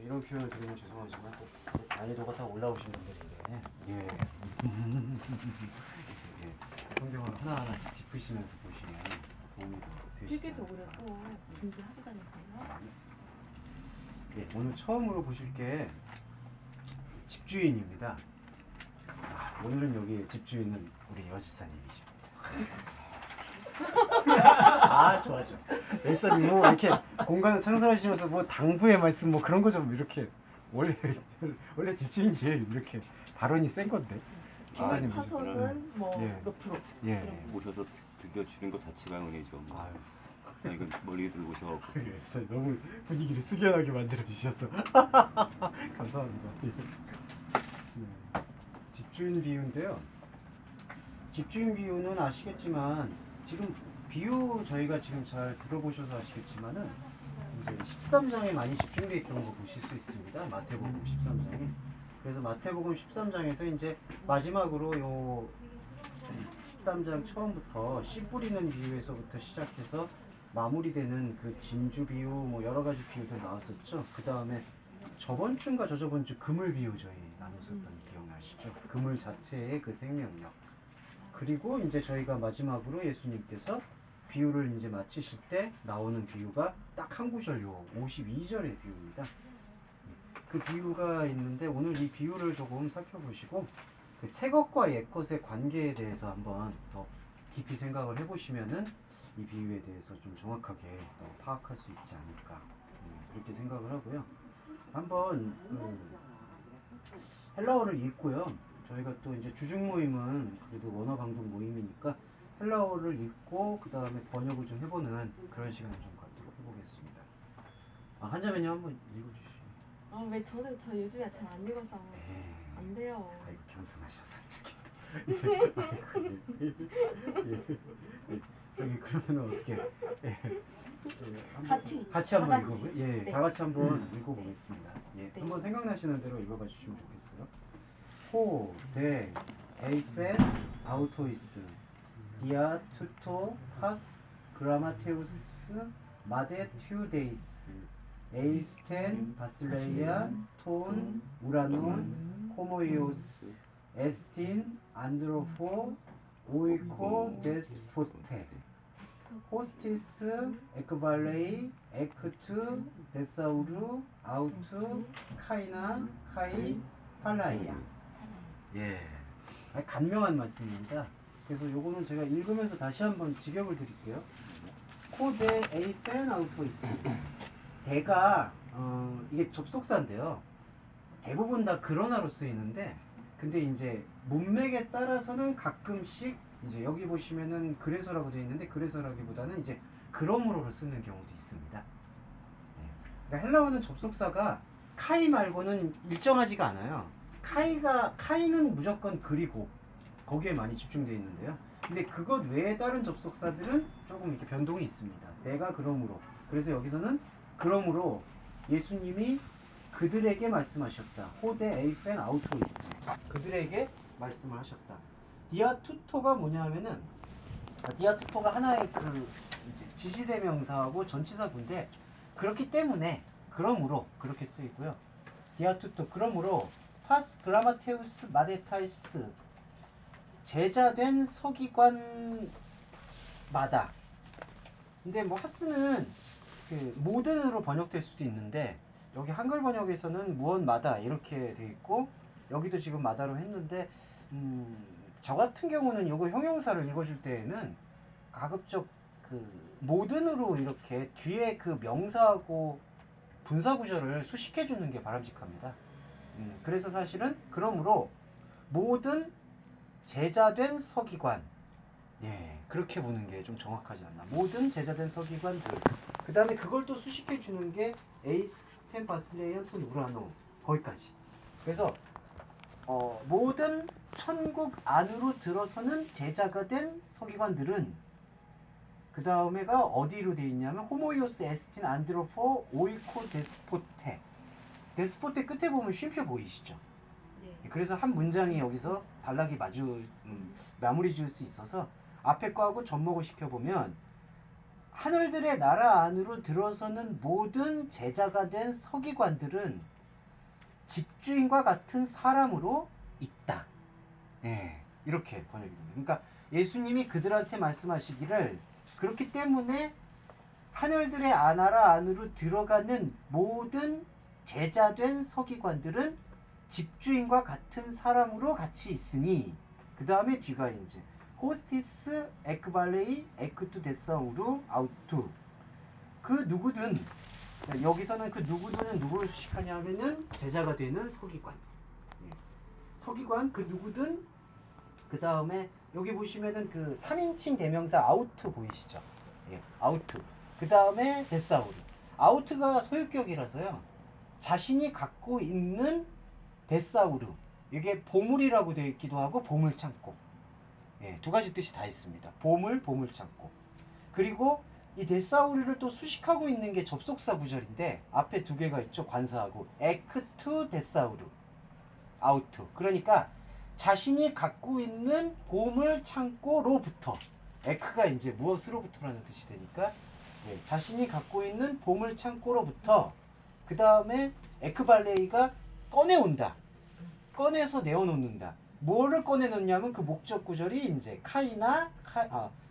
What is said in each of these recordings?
이런 표현을 드리면 죄송하지만 꼭 난이도가 다 올라오신 분들인데 예. 예. 성경을 하나하나씩 짚으시면서 보시면 도움이 더 되시죠. 필기도 오래 또 준비하시다니까요. 예, 오늘 처음으로 보실 게 집주인입니다. 오늘은 여기 집주인은 우리 여집사님이십니다. 아, 좋아죠. 여집사님 뭐 이렇게 공간을 창설하시면서 뭐 당부의 말씀 뭐 그런 거 좀 이렇게 원래 집주인 제일 이렇게 발언이 센 건데. 집사님 파손은 뭐 몇 프로? 예. 모셔서 드겨주는 것 자체가 은혜죠. 아유. 이건 멀리 들고 오셔갖고. 여집사님 너무 분위기를 숙연하게 만들어 주셔서 감사합니다. 네. 집주인 비유인데요. 집주인 비유는 아시겠지만 지금 비유 저희가 지금 잘 들어보셔서 아시겠지만은 이제 13장에 많이 집중되어 있던 거 보실 수 있습니다. 마태복음 13장에. 그래서 마태복음 13장에서 이제 마지막으로 요 13장 처음부터 씨 뿌리는 비유에서부터 시작해서 마무리되는 그 진주 비유 뭐 여러 가지 비유들 나왔었죠. 그 다음에 저번 주인가 저저번 주 그물 비유 저희 나눴었던 기억나시죠? 그물 자체의 그 생명력. 그리고 이제 저희가 마지막으로 예수님께서 비유를 이제 마치실 때 나오는 비유가 딱 한 구절 요 52절의 비유입니다. 그 비유가 있는데 오늘 이 비유를 조금 살펴보시고 그 새 것과 옛 것의 관계에 대해서 한번 더 깊이 생각을 해보시면은 이 비유에 대해서 좀 정확하게 더 파악할 수 있지 않을까 그렇게 생각을 하고요. 한번 헬라어를 읽고요. 저희가 또 이제 주중 모임은 그래도 원어 강독 모임이니까 헬라어를 읽고 그 다음에 번역을 좀 해보는 그런 시간을 좀 갖도록 해보겠습니다. 한 자매님 한번 읽어주시죠. 왜 저는 저 요즘에 잘 안 읽어서 안 돼요. 아이고 겸손하셔서 저기 그러면 어떻게 같이 한번 읽어보요. 예, 네. 다 같이 한번 읽어보겠습니다. 예, 네. 한번 생각나시는 대로 읽어봐 주시면 좋겠어요. 호, 데, 에이펜, 아우토이스, 디아, 투토, 파스, 그라마테우스, 마데, 튜데이스, 에이스텐, 바슬레이아, 톤, 우라논, 호모이오스, 에스틴, 안드로포, 오이코, 데스포테, 호스티스, 에크발레이, 에크투, 데사우루, 아우투, 카이나, 카이, 팔라이아. 예, 간명한 말씀입니다. 그래서 요거는 제가 읽으면서 다시 한번 직역을 드릴게요. 코데 에이펜 아우토이스. 대가 이게 접속사인데요. 대부분 다 그러나로 쓰이는데, 근데 이제 문맥에 따라서는 가끔씩 이제 여기 보시면은 그래서라고 되어 있는데 그래서라기보다는 이제 그러므로를 쓰는 경우도 있습니다. 그러니까 헬라어는 접속사가 카이 말고는 일정하지가 않아요. 카이는 무조건 그리고 거기에 많이 집중되어 있는데요. 근데 그것 외에 다른 접속사들은 조금 이렇게 변동이 있습니다. 내가 그러므로. 그래서 여기서는 그러므로 예수님이 그들에게 말씀하셨다. 호데 에이펜 아우토이스. 그들에게 말씀을 하셨다. 디아투토가 뭐냐 하면은 디아투토가 하나의 그 이제 지시대명사하고 전치사구인데 그렇기 때문에 그러므로 그렇게 쓰이고요. 디아투토 그러므로 파스 그라마테우스 마데타이스 제자된 서기관마다. 근데 뭐 하스는 그 모든으로 번역될 수도 있는데 여기 한글 번역에서는 무엇마다 이렇게 돼 있고 여기도 지금 마다로 했는데 저 같은 경우는 이거 형용사를 읽어줄 때에는 가급적 그 모든으로 이렇게 뒤에 그 명사하고 분사 구조를 수식해 주는 게 바람직합니다. 그래서 사실은 그러므로 모든 제자된 서기관, 예, 그렇게 보는 게 좀 정확하지 않나. 모든 제자된 서기관들. 그 다음에 그걸 또 수식해 주는 게 에이스텐 바슬레이언 톤 우라노 거기까지. 그래서 모든 천국 안으로 들어서는 제자가 된 서기관들은 그 다음에가 어디로 되어 있냐면 호모이오스 에스틴 안드로포 오이코 데스포테. 데스포테 끝에 보면 쉼표 보이시죠? 네. 그래서 한 문장이 여기서 단락이 마무리 지을 수 있어서 앞에 거하고 접목을 시켜보면 하늘들의 나라 안으로 들어서는 모든 제자가 된 서기관들은 집주인과 같은 사람으로 있다. 예, 이렇게 번역이 됩니다. 그러니까 예수님이 그들한테 말씀하시기를 그렇기 때문에 하늘들의 나라 안으로 들어가는 모든 제자된 서기관들은 집주인과 같은 사람으로 같이 있으니 그 다음에 뒤가 이제 호스티스 에크발레이 에크투 데사우루 아우투 그 누구든 여기서는 그 누구든은 누구를 수식하냐 하면은 제자가 되는 서기관 서기관 그 누구든 그 다음에 여기 보시면은 그 3인칭 대명사 아우트 보이시죠? 예, 아우트. 그 다음에 데사우르. 아우트가 소유격이라서요. 자신이 갖고 있는 데사우르. 이게 보물이라고 되어 있기도 하고 보물창고. 예, 두 가지 뜻이 다 있습니다. 보물, 보물창고. 그리고 이 데사우르를 또 수식하고 있는 게 접속사 구절인데 앞에 두 개가 있죠. 관사하고 에크투 데사우르. 아우트. 그러니까 자신이 갖고 있는 보물 창고로부터 에크가 이제 무엇으로부터라는 뜻이 되니까 예, 자신이 갖고 있는 보물 창고로부터 그 다음에 에크발레이가 꺼내온다. 꺼내서 내어놓는다. 뭐를 꺼내놓냐면 그 목적 구절이 이제 카이나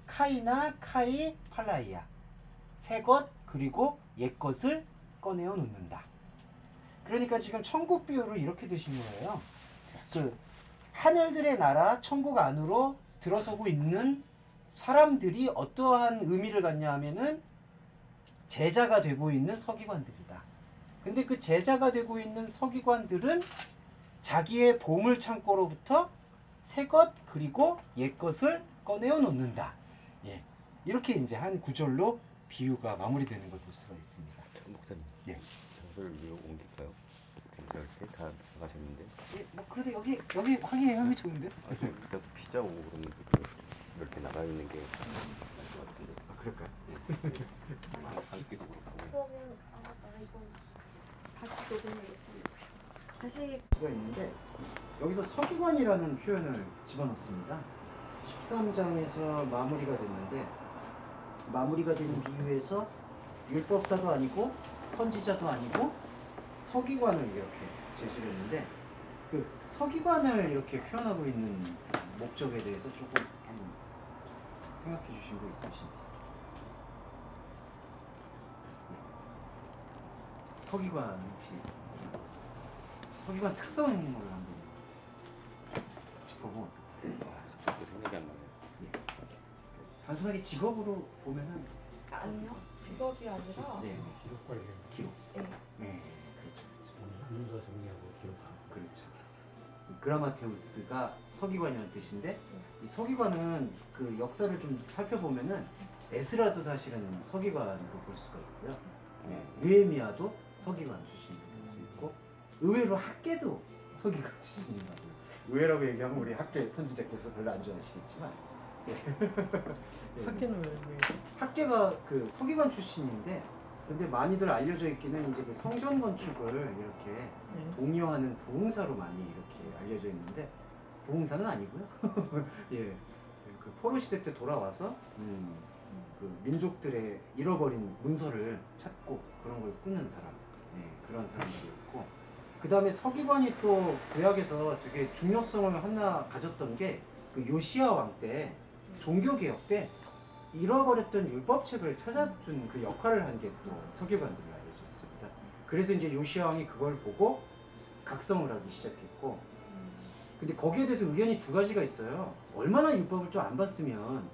카이 팔라이야 새 것 그리고 옛 것을 꺼내어 놓는다. 그러니까 지금 천국 비유를 이렇게 드신 거예요. 그 하늘들의 나라 천국 안으로 들어서고 있는 사람들이 어떠한 의미를 갖냐 하면은 제자가 되고 있는 서기관들이다. 근데 그 제자가 되고 있는 서기관들은 자기의 보물 창고로부터 새 것 그리고 옛 것을 꺼내어 놓는다. 예. 이렇게 이제 한 구절로 비유가 마무리되는 걸 볼 수가 있습니다. 목사님. 예. 장소를 위로 옮길까요? 이렇게 다 나가셨는데. 예, 뭐 그래도 여기 확인하면 좋은데. 아, 좀 이따 피자 오고 그러면 이렇게 나가 있는 게 아, 그럴까요? 앉기도 그렇고. 그러면 맞다 이거 다시 녹음해야겠다. 다시 가 있는데 여기서 서기관이라는 표현을 집어넣습니다. 13장에서 마무리가 됐는데 마무리가 되는 비유에서 율법사도 아니고 선지자도 아니고 서기관을 이렇게 제시를 했는데 그 서기관을 이렇게 표현하고 있는 목적에 대해서 조금 한번 생각해 주신 거 있으신지. 서기관 혹시 서기관 특성을 한번 짚어보면 자꾸 생각이 안 나네. 예. 단순하게 직업으로 보면은 아니요 직업이 아니라 네. 기록 관리. 기록. 네. 네, 그렇죠. 문서 정리하고 기록하고. 그렇죠. 그라마테우스가 서기관이라는 뜻인데 이 서기관은 그 역사를 좀 살펴보면은 에스라도 사실은 서기관으로 볼 수가 있고요. 느헤미야도 서기관 출신으로 볼 수 있고 의외로 학계도 서기관 출신이라고. 의외라고 얘기하면 우리 학계 선지자께서 별로 안 좋아하시겠지만 예. 학교는 왜? 학계가 그 서기관 출신인데 근데 많이들 알려져 있기는 이제 그 성전 건축을 이렇게 독려하는 부흥사로 많이 이렇게 알려져 있는데 부흥사는 아니고요. 예, 그 포로 시대 때 돌아와서 그 민족들의 잃어버린 문서를 찾고 그런 걸 쓰는 사람, 예, 그런 사람들이 있고 그 다음에 서기관이 또 구약에서 되게 중요성을 하나 가졌던 게 그 요시야 왕 때 종교 개혁 때 잃어버렸던 율법책을 찾아준 그 역할을 한 게 또 서기관들로 알려져 있습니다. 그래서 이제 요시야 왕이 그걸 보고 각성을 하기 시작했고, 근데 거기에 대해서 의견이 두 가지가 있어요. 얼마나 율법을 좀 안 봤으면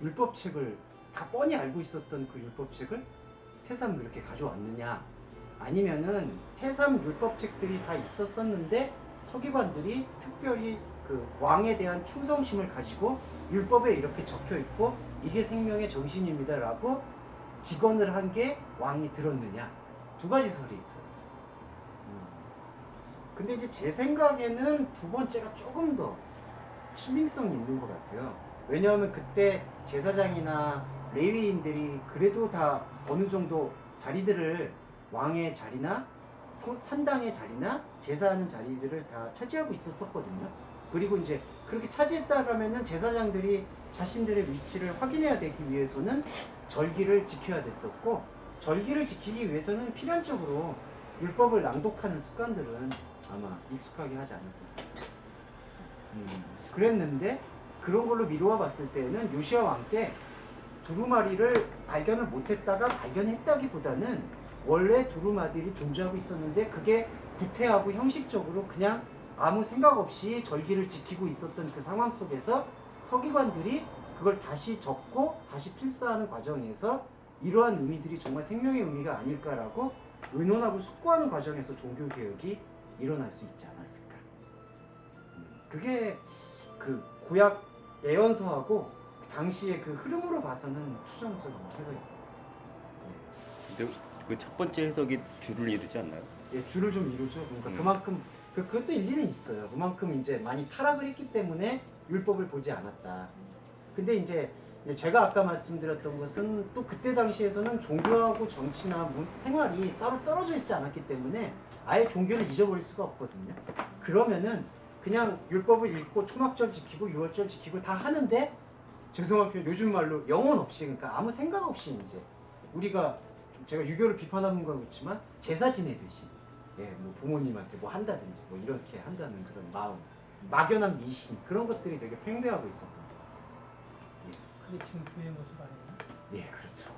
율법책을 다 뻔히 알고 있었던 그 율법책을 새삼 그렇게 가져왔느냐, 아니면은 새삼 율법책들이 다 있었었는데 서기관들이 특별히 그 왕에 대한 충성심을 가지고 율법에 이렇게 적혀 있고 이게 생명의 정신입니다라고 직언을 한 게 왕이 들었느냐, 두 가지 설이 있어요. 근데 이제 제 생각에는 두 번째가 조금 더 신빙성이 있는 것 같아요. 왜냐하면 그때 제사장이나 레위인들이 그래도 다 어느 정도 자리들을 왕의 자리나 산당의 자리나 제사하는 자리들을 다 차지하고 있었거든요. 그리고 이제 그렇게 차지했다라면은 제사장들이 자신들의 위치를 확인해야 되기 위해서는 절기를 지켜야 됐었고, 절기를 지키기 위해서는 필연적으로 율법을 낭독하는 습관들은 아마 익숙하게 하지 않았었어요. 그랬는데 그런 걸로 미루어 봤을 때는 요시야 왕 때 두루마리를 발견을 못했다가 발견했다기보다는 원래 두루마리들이 존재하고 있었는데 그게 구태하고 형식적으로 그냥 아무 생각 없이 절기를 지키고 있었던 그 상황 속에서 서기관들이 그걸 다시 적고 다시 필사하는 과정에서 이러한 의미들이 정말 생명의 의미가 아닐까라고 의논하고 숙고하는 과정에서 종교개혁이 일어날 수 있지 않았을까. 그게 그 구약 예언서하고 당시의 그 흐름으로 봐서는 추정적인 해석입니다. 근데 그 첫 번째 해석이 줄을 이루지 않나요? 예, 줄을 좀 이루죠. 그러니까 음. 그만큼 그것도 일리는 있어요. 그만큼 이제 많이 타락을 했기 때문에 율법을 보지 않았다. 근데 이제 제가 아까 말씀드렸던 것은 또 그때 당시에서는 종교하고 정치나 생활이 따로 떨어져 있지 않았기 때문에 아예 종교를 잊어버릴 수가 없거든요. 그러면은 그냥 율법을 읽고 초막절 지키고 유월절 지키고 다 하는데 죄송한 표현 요즘 말로 영혼 없이 그러니까 아무 생각 없이 이제 우리가 제가 유교를 비판하는 건 그렇지만 제사 지내듯이 예, 뭐 부모님한테 뭐 한다든지 뭐 이렇게 한다는 그런 마음 막연한 미신 그런 것들이 되게 팽배하고 있었던 것 같아요. 예. 그게 지금 교회의 모습 아니에요? 예, 그렇죠.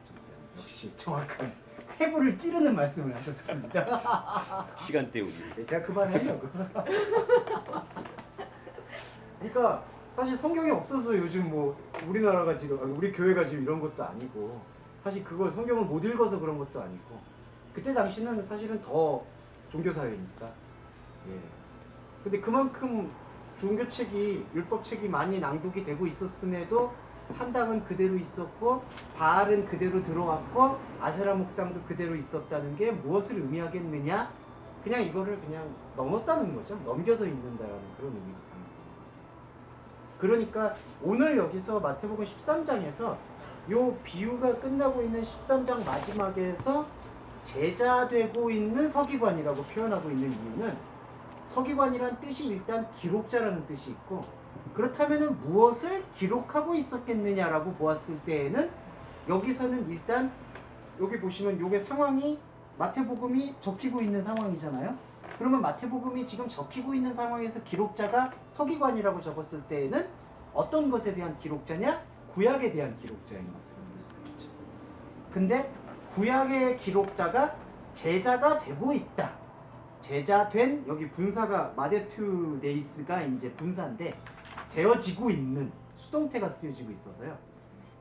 좋습니다. 역시 정확한 해부를 찌르는 말씀을 하셨습니다. 시간 때우기. 네, 제가 그만하려고. 그러니까 사실 성경이 없어서 요즘 뭐 우리나라가 지금 우리 교회가 지금 이런 것도 아니고 사실 그걸 성경을 못 읽어서 그런 것도 아니고 그때 당시는 사실은 더 종교 사회니까. 예. 근데 그만큼 종교책이 율법책이 많이 낭독이 되고 있었음에도 산당은 그대로 있었고 바알은 그대로 들어왔고 아세라 목상도 그대로 있었다는 게 무엇을 의미하겠느냐? 그냥 이거를 그냥 넘었다는 거죠. 넘겨서 있는다라는 그런 의미가 강합니다. 그러니까 오늘 여기서 마태복음 13장에서 요 비유가 끝나고 있는 13장 마지막에서 제자 되고 있는 서기관이라고 표현하고 있는 이유는 서기관이란 뜻이 일단 기록자라는 뜻이 있고 그렇다면 무엇을 기록하고 있었겠느냐라고 보았을 때에는 여기서는 일단 여기 보시면 요게 상황이 마태복음이 적히고 있는 상황이잖아요. 그러면 마태복음이 지금 적히고 있는 상황에서 기록자가 서기관이라고 적었을 때에는 어떤 것에 대한 기록자냐? 구약에 대한 기록자인 것을 볼 수가 있죠. 근데 구약의 기록자가 제자가 되고 있다. 제자 된 여기 분사가 마데투 데이스가 이제 분사인데 되어지고 있는 수동태가 쓰여지고 있어서요.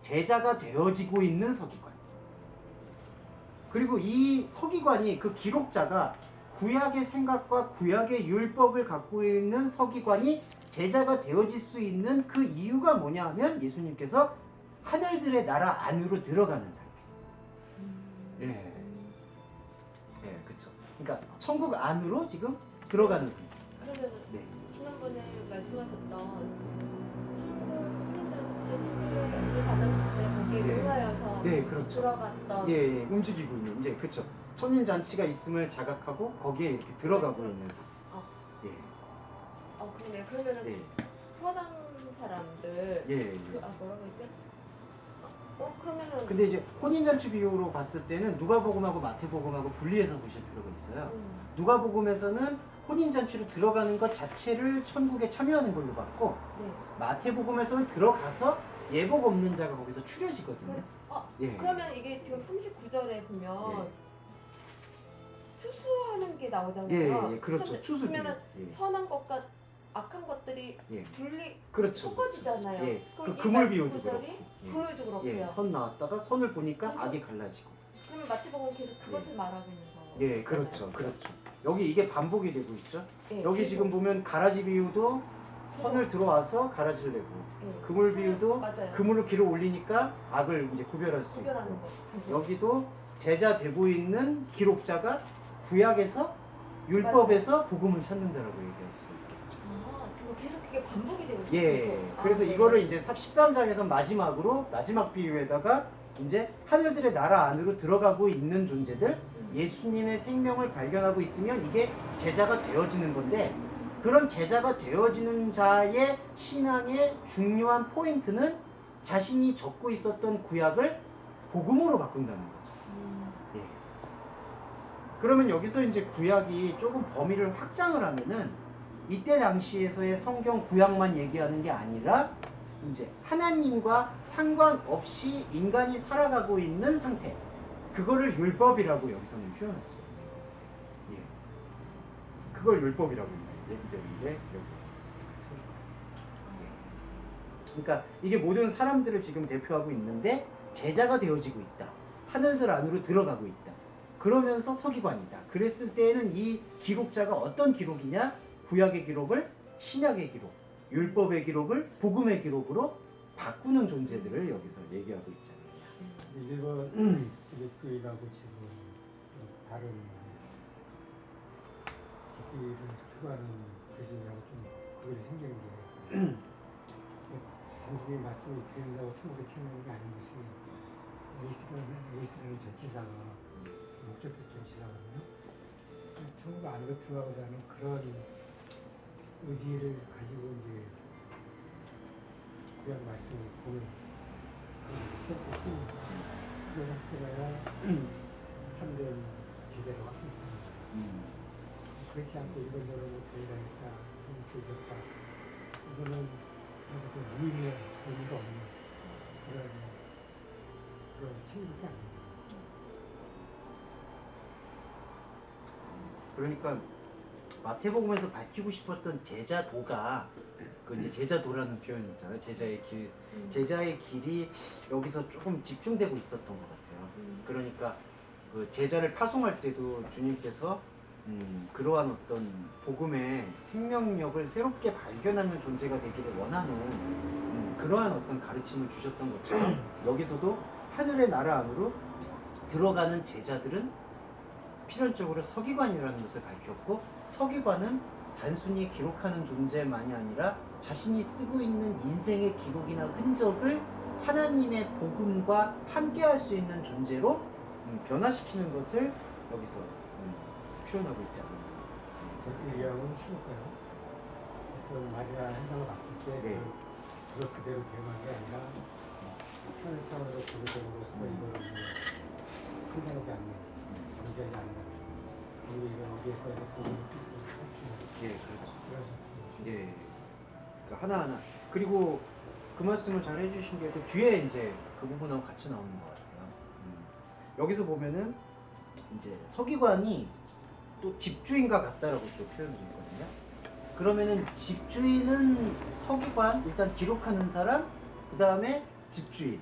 제자가 되어지고 있는 서기관. 그리고 이 서기관이 그 기록자가 구약의 생각과 구약의 율법을 갖고 있는 서기관이 제자가 되어질 수 있는 그 이유가 뭐냐 하면 예수님께서 하늘들의 나라 안으로 들어가는 상태. 예. 예, 그쵸. 그러니까 천국 안으로 지금 들어가는 상태. 그러면 네. 지난번에 말씀하셨던 천국 받았을 때 거기에 네. 응하여서 네, 그렇죠. 들어갔던 예, 예, 움직이고 있는 이제 그쵸. 천인잔치가 있음을 자각하고 거기에 이렇게 들어가고 있는 상태. 예. 그러네요. 그러면은 예. 선한 사람들 예, 예. 뭐라고 했지? 그러면은 근데 이제 혼인잔치 비유로 봤을 때는 누가복음하고 마태복음하고 분리해서 보실 필요가 있어요. 누가복음에서는 혼인잔치로 들어가는 것 자체를 천국에 참여하는 걸로 봤고 네. 마태복음에서는 들어가서 예복 없는 자가 거기서 추려지거든요. 예. 그러면 이게 지금 39절에 보면 예. 추수하는 게 나오잖아요. 예, 예, 그렇죠. 추수 그러면은 비유. 예. 선한 것과 악한 것들이 예. 분리 그렇죠. 섞어지잖아요. 예. 그럼 그 이 그물 비유도 39절이 그렇고. 예. 그물도 그렇고요. 예. 선 나왔다가 선을 보니까 그래서- 악이 갈라지고. 그러면 마태복음은 계속 그것을 예. 말하고 있는 거. 예, 그렇죠. 그렇죠. 여기 이게 반복이 되고 있죠. 예, 여기 계속. 지금 보면 가라지 비유도 선을 들어와서 가라지를 내고 예. 그물 비유도 맞아요. 그물을 길어 올리니까 악을 이제 구별할 수 구별하는 있고 거. 계속. 여기도 제자 되고 있는 기록자가 구약에서 율법에서 복음을 찾는다라고 얘기할 수 있겠죠. 지금 계속 그게 반복이 되고 있어요. 예, 계속. 그래서 네. 이거를 이제 13장에서 마지막으로 마지막 비유에다가 이제 하늘들의 나라 안으로 들어가고 있는 존재들 예수님의 생명을 발견하고 있으면 이게 제자가 되어지는 건데 그런 제자가 되어지는 자의 신앙의 중요한 포인트는 자신이 적고 있었던 구약을 복음으로 바꾼다는 거죠. 예. 그러면 여기서 이제 구약이 조금 범위를 확장을 하면은 이때 당시에서의 성경 구약만 얘기하는 게 아니라 이제 하나님과 상관없이 인간이 살아가고 있는 상태, 그거를 율법이라고 여기서는 표현했어요. 예. 그걸 율법이라고 얘기 되는데 여기. 그러니까 이게 모든 사람들을 지금 대표하고 있는데 제자가 되어지고 있다. 하늘들 안으로 들어가고 있다. 그러면서 서기관이다. 그랬을 때에는 이 기록자가 어떤 기록이냐? 구약의 기록을 신약의 기록, 율법의 기록을 복음의 기록으로 바꾸는 존재들을 여기서 얘기하고 있잖아요. 일본 기독교인하고 지금 다른 기독교를 추구하는 교신이라고 좀 그걸 생기는 게 단순히 말씀이 드린다고 천국에 채우는 게 아닌 것이 에이스라는 전치사가 목적격 전치사거든요. 천국 안으로 들어가고자 하는 그런 의지를 가지고 이제 구약 말씀을 보는 그런 그런 상태가 참된 제대로 할 수 있습니다. 그렇지 않고 이런저런 대단했다, 성취했다, 이거는 무의미한 의미가 없는 그런 책임밖에 아닙니다. 그러니까 마태복음에서 밝히고 싶었던 제자도가 그 이제 제자도라는 표현이 있잖아요. 제자의 길이 여기서 조금 집중되고 있었던 것 같아요. 그러니까 그 제자를 파송할 때도 주님께서 그러한 어떤 복음의 생명력을 새롭게 발견하는 존재가 되기를 원하는 그러한 어떤 가르침을 주셨던 것처럼 여기서도 하늘의 나라 안으로 들어가는 제자들은 필연적으로 서기관이라는 것을 밝혔고, 서기관은 단순히 기록하는 존재만이 아니라 자신이 쓰고 있는 인생의 기록이나 흔적을 하나님의 복음과 함께할 수 있는 존재로 변화시키는 것을 여기서 표현하고 있지 않나요? 얘기하면 쉬울까요? 어떤 마리아 현상을 봤을 때 네. 그걸 그대로 대응한 게 아니라 하늘 차원으로 보여줌으로써 이거를 끝나지 않는 존재하지 않는 그리고 이걸 어디에서 복음을 뜻을 예, 그렇죠. 예. 그러니까 하나하나. 그리고 그 말씀을 잘 해주신 게 그 뒤에 이제 그 부분하고 같이 나오는 것 같아요. 여기서 보면은 이제 서기관이 또 집주인과 같다라고 또 표현이 있거든요. 그러면은 집주인은 서기관, 일단 기록하는 사람, 그 다음에 집주인.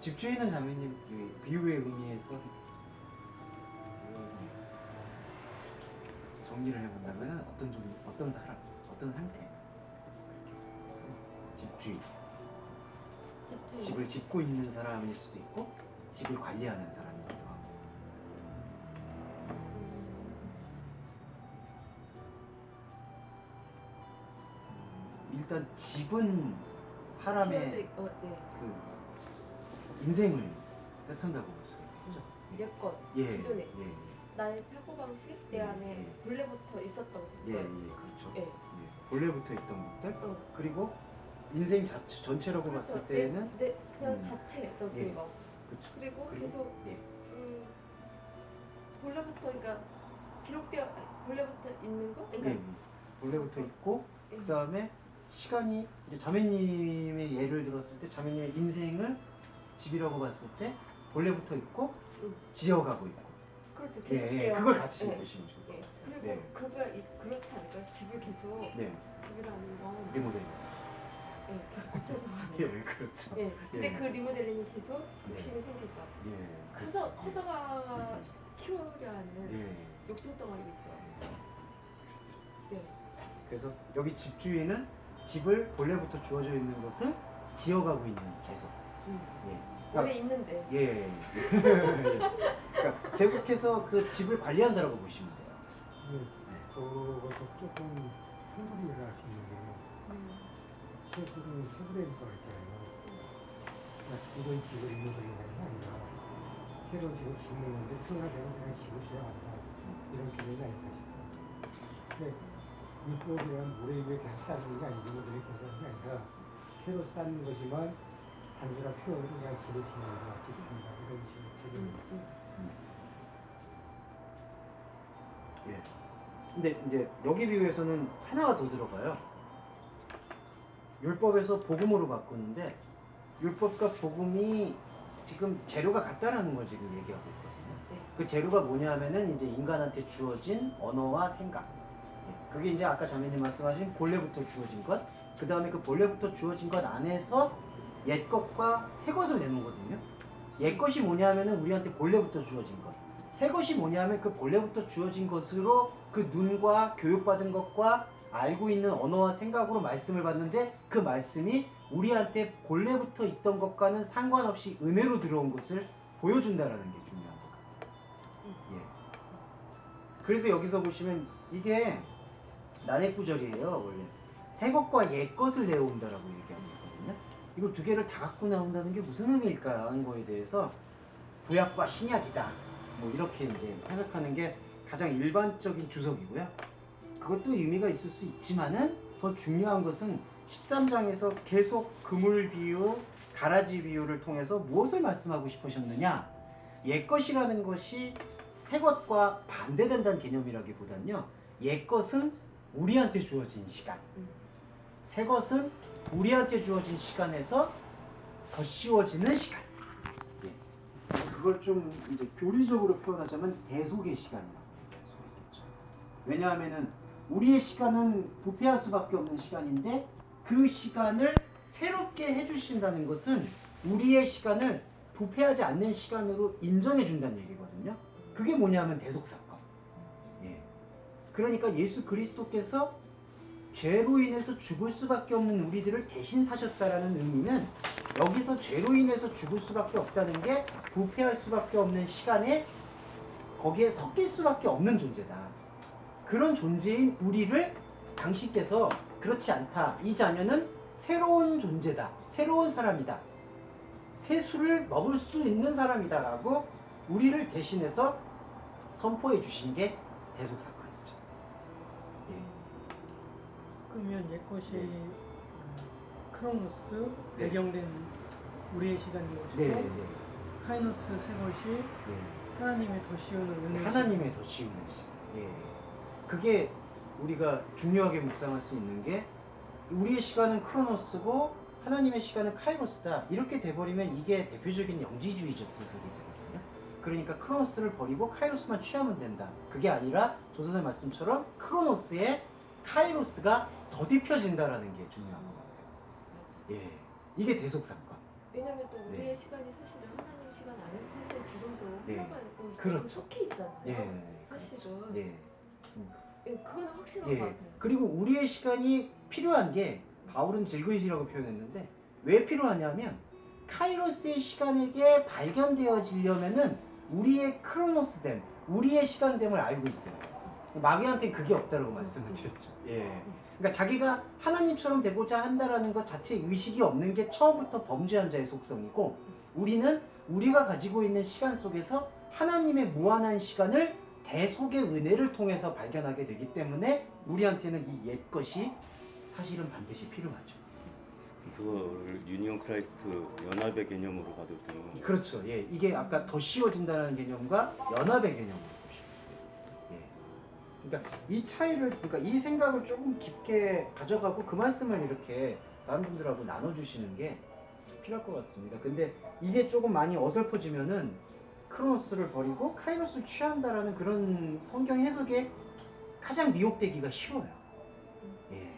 집주인은 자매님 비유의 의미에서 정리를 해본다면 어떤 사람, 어떤 상태? 집주인. 집을 짓고 있는 사람일 수도 있고 집을 관리하는 사람이기도 하고. 일단 집은 사람의 그 인생을 뜻한다고 볼 수가 있죠. 예껏 예, 기존에 예. 나의 사고방식 내 안에 본래부터 있었던 것들. 예, 그렇죠. 예. 본래부터 있던 것들. 그리고 인생 전체라고 그렇죠. 봤을 때는 내 그냥 자체적인 거. 그렇죠. 그리고 계속 예. 본래부터 그러니까 기록되어 본래부터 있는 거? 그러니까 예. 본래부터 있고 그 다음에 시간이 이제 자매님의 예를 들었을 때 자매님의 인생을 집이라고 봤을 때 본래부터 있고 지어가고 있고. 그렇죠. 예, 그걸 같이 보시면 좋을 것 같아요. 그리고 네. 그렇지 않을까요? 집을 계속 집이라는 건 리모델링. 계속 고쳐져가는. 예, 그렇죠. 근데 그 리모델링이 계속 욕심이 생기죠. 그렇죠. 커져가 키우려 하는 욕심 덩어리겠죠. 그래서 여기 집주인은 집을 본래부터 주어져 있는 것을 지어가고 있는 계속. 원래 있는데. 그러니까 계속해서 그 집을 관리한다라고 보시면 돼요. 그것도 조금 충돌이 일어날 수 있는 게 세부의 효과가 있잖아요. 그러니까 기존 집을 리모델링 하는 게 아니라 새로운 집을 짓는 건데 평화되면 그냥 집을 지어간다. 이런 개념이 아닐까 싶어요. 근데 율법이란 모래 위에 계속 쌓는 게 아니고 리모델링 계속 하는 게 아니라 새로 쌓는 것이지만 단순한 표현으로 그냥 집을 짓는다, 집을 짓는다 이런 식으로. 근데 이제 여기 비유에서는 하나가 더 들어가요. 율법에서 복음으로 바꾸는데 율법과 복음이 지금 재료가 같다라는 걸 지금 얘기하고 있거든요. 그 재료가 뭐냐 하면은 이제 인간한테 주어진 언어와 생각. 그게 이제 아까 자매님 말씀하신 본래부터 주어진 것, 그 다음에 그 본래부터 주어진 것 안에서 옛 것과 새 것을 내놓거든요. 옛 것이 뭐냐 하면은 우리한테 본래부터 주어진 것. 새 것이 뭐냐 하면 그 본래부터 주어진 것으로 그 눈과 교육받은 것과 알고 있는 언어와 생각으로 말씀을 받는데 그 말씀이 우리한테 본래부터 있던 것과는 상관없이 은혜로 들어온 것을 보여준다라는 게 중요한 것 같아요. 예. 그래서 여기서 보시면 이게 난해 구절이에요. 원래 새 것과 옛 것을 내어온다라고 얘기하고 있거든요. 이거 두 개를 다 갖고 나온다는 게 무슨 의미일까 하는 거에 대해서 구약과 신약이다. 뭐 이렇게 이제 해석하는 게 가장 일반적인 주석이고요. 그것도 의미가 있을 수 있지만은 더 중요한 것은 13장에서 계속 그물 비유, 가라지 비유를 통해서 무엇을 말씀하고 싶으셨느냐? 옛 것이라는 것이 새 것과 반대된다는 개념이라기보다는요. 옛 것은 우리한테 주어진 시간. 새 것은 우리한테 주어진 시간에서 더 씌워지는 시간. 예. 그걸 좀 이제 교리적으로 표현하자면 대속의 시간이라고 얘기할 수가 있겠죠. 왜냐하면은 우리의 시간은 부패할 수밖에 없는 시간인데 그 시간을 새롭게 해주신다는 것은 우리의 시간을 부패하지 않는 시간으로 인정해 준다는 얘기거든요. 그게 뭐냐면 대속사건. 예. 그러니까 예수 그리스도께서 죄로 인해서 죽을 수밖에 없는 우리들을 대신 사셨다라는 의미는 여기서 죄로 인해서 죽을 수밖에 없다는 게 부패할 수밖에 없는 시간에 거기에 섞일 수밖에 없는 존재다. 그런 존재인 우리를 당신께서 그렇지 않다. 이 자녀는 새로운 존재다. 새로운 사람이다. 새 술을 먹을 수 있는 사람이다. 라고 우리를 대신해서 선포해 주신 게 대속사건이죠. 예. 그러면 옛것이 네. 크로노스 네. 배경된 우리의 시간인 것이고 네, 네. 카이노스 새 것이 예. 하나님의 더 씌우는 은혜 하나님의 더 씌우는 시간. 예. 그게 우리가 중요하게 묵상할 수 있는 게 우리의 시간은 크로노스고 하나님의 시간은 카이로스다. 이렇게 돼버리면 이게 대표적인 영지주의적 해석이 되거든요. 그러니까 크로노스를 버리고 카이로스만 취하면 된다. 그게 아니라 조선의 말씀처럼 크로노스에 카이로스가 더딥혀진다라는 게 중요한 것 같아요. 예. 이게 대속사건. 왜냐면 또 우리의 네. 시간이 사실은 하나님 시간 안에서 사실 지금도 네. 흘러가고 그렇죠. 속해 있잖아요. 예. 사실은. 예. 예, 그건 확실한 예. 것 같아요. 그리고 우리의 시간이 필요한 게 바울은 질그릇이라고 표현했는데 왜 필요하냐면 카이로스의 시간에게 발견되어지려면은 우리의 크로노스됨, 우리의 시간됨을 알고 있어요. 마귀한테 그게 없다라고 말씀을 드렸죠. 예. 그러니까 자기가 하나님처럼 되고자 한다라는 것 자체 의식이 없는 게 처음부터 범죄한 자의 속성이고 우리는 우리가 가지고 있는 시간 속에서 하나님의 무한한 시간을 대속의 은혜를 통해서 발견하게 되기 때문에 우리한테는 이 옛 것이 사실은 반드시 필요하죠. 그거를 유니온 크라이스트 연합의 개념으로 봐도 돼요. 그렇죠. 예, 이게 아까 더 씌워진다는 개념과 연합의 개념으로 보시면 돼요. 예. 그러니까 이 차이를, 그러니까 이 생각을 조금 깊게 가져가고 그 말씀을 이렇게 다른 분들하고 나눠주시는 게 필요할 것 같습니다. 근데 이게 조금 많이 어설퍼지면은 크로노스를 버리고 카이로스를 취한다라는 그런 성경 해석에 가장 미혹되기가 쉬워요. 예.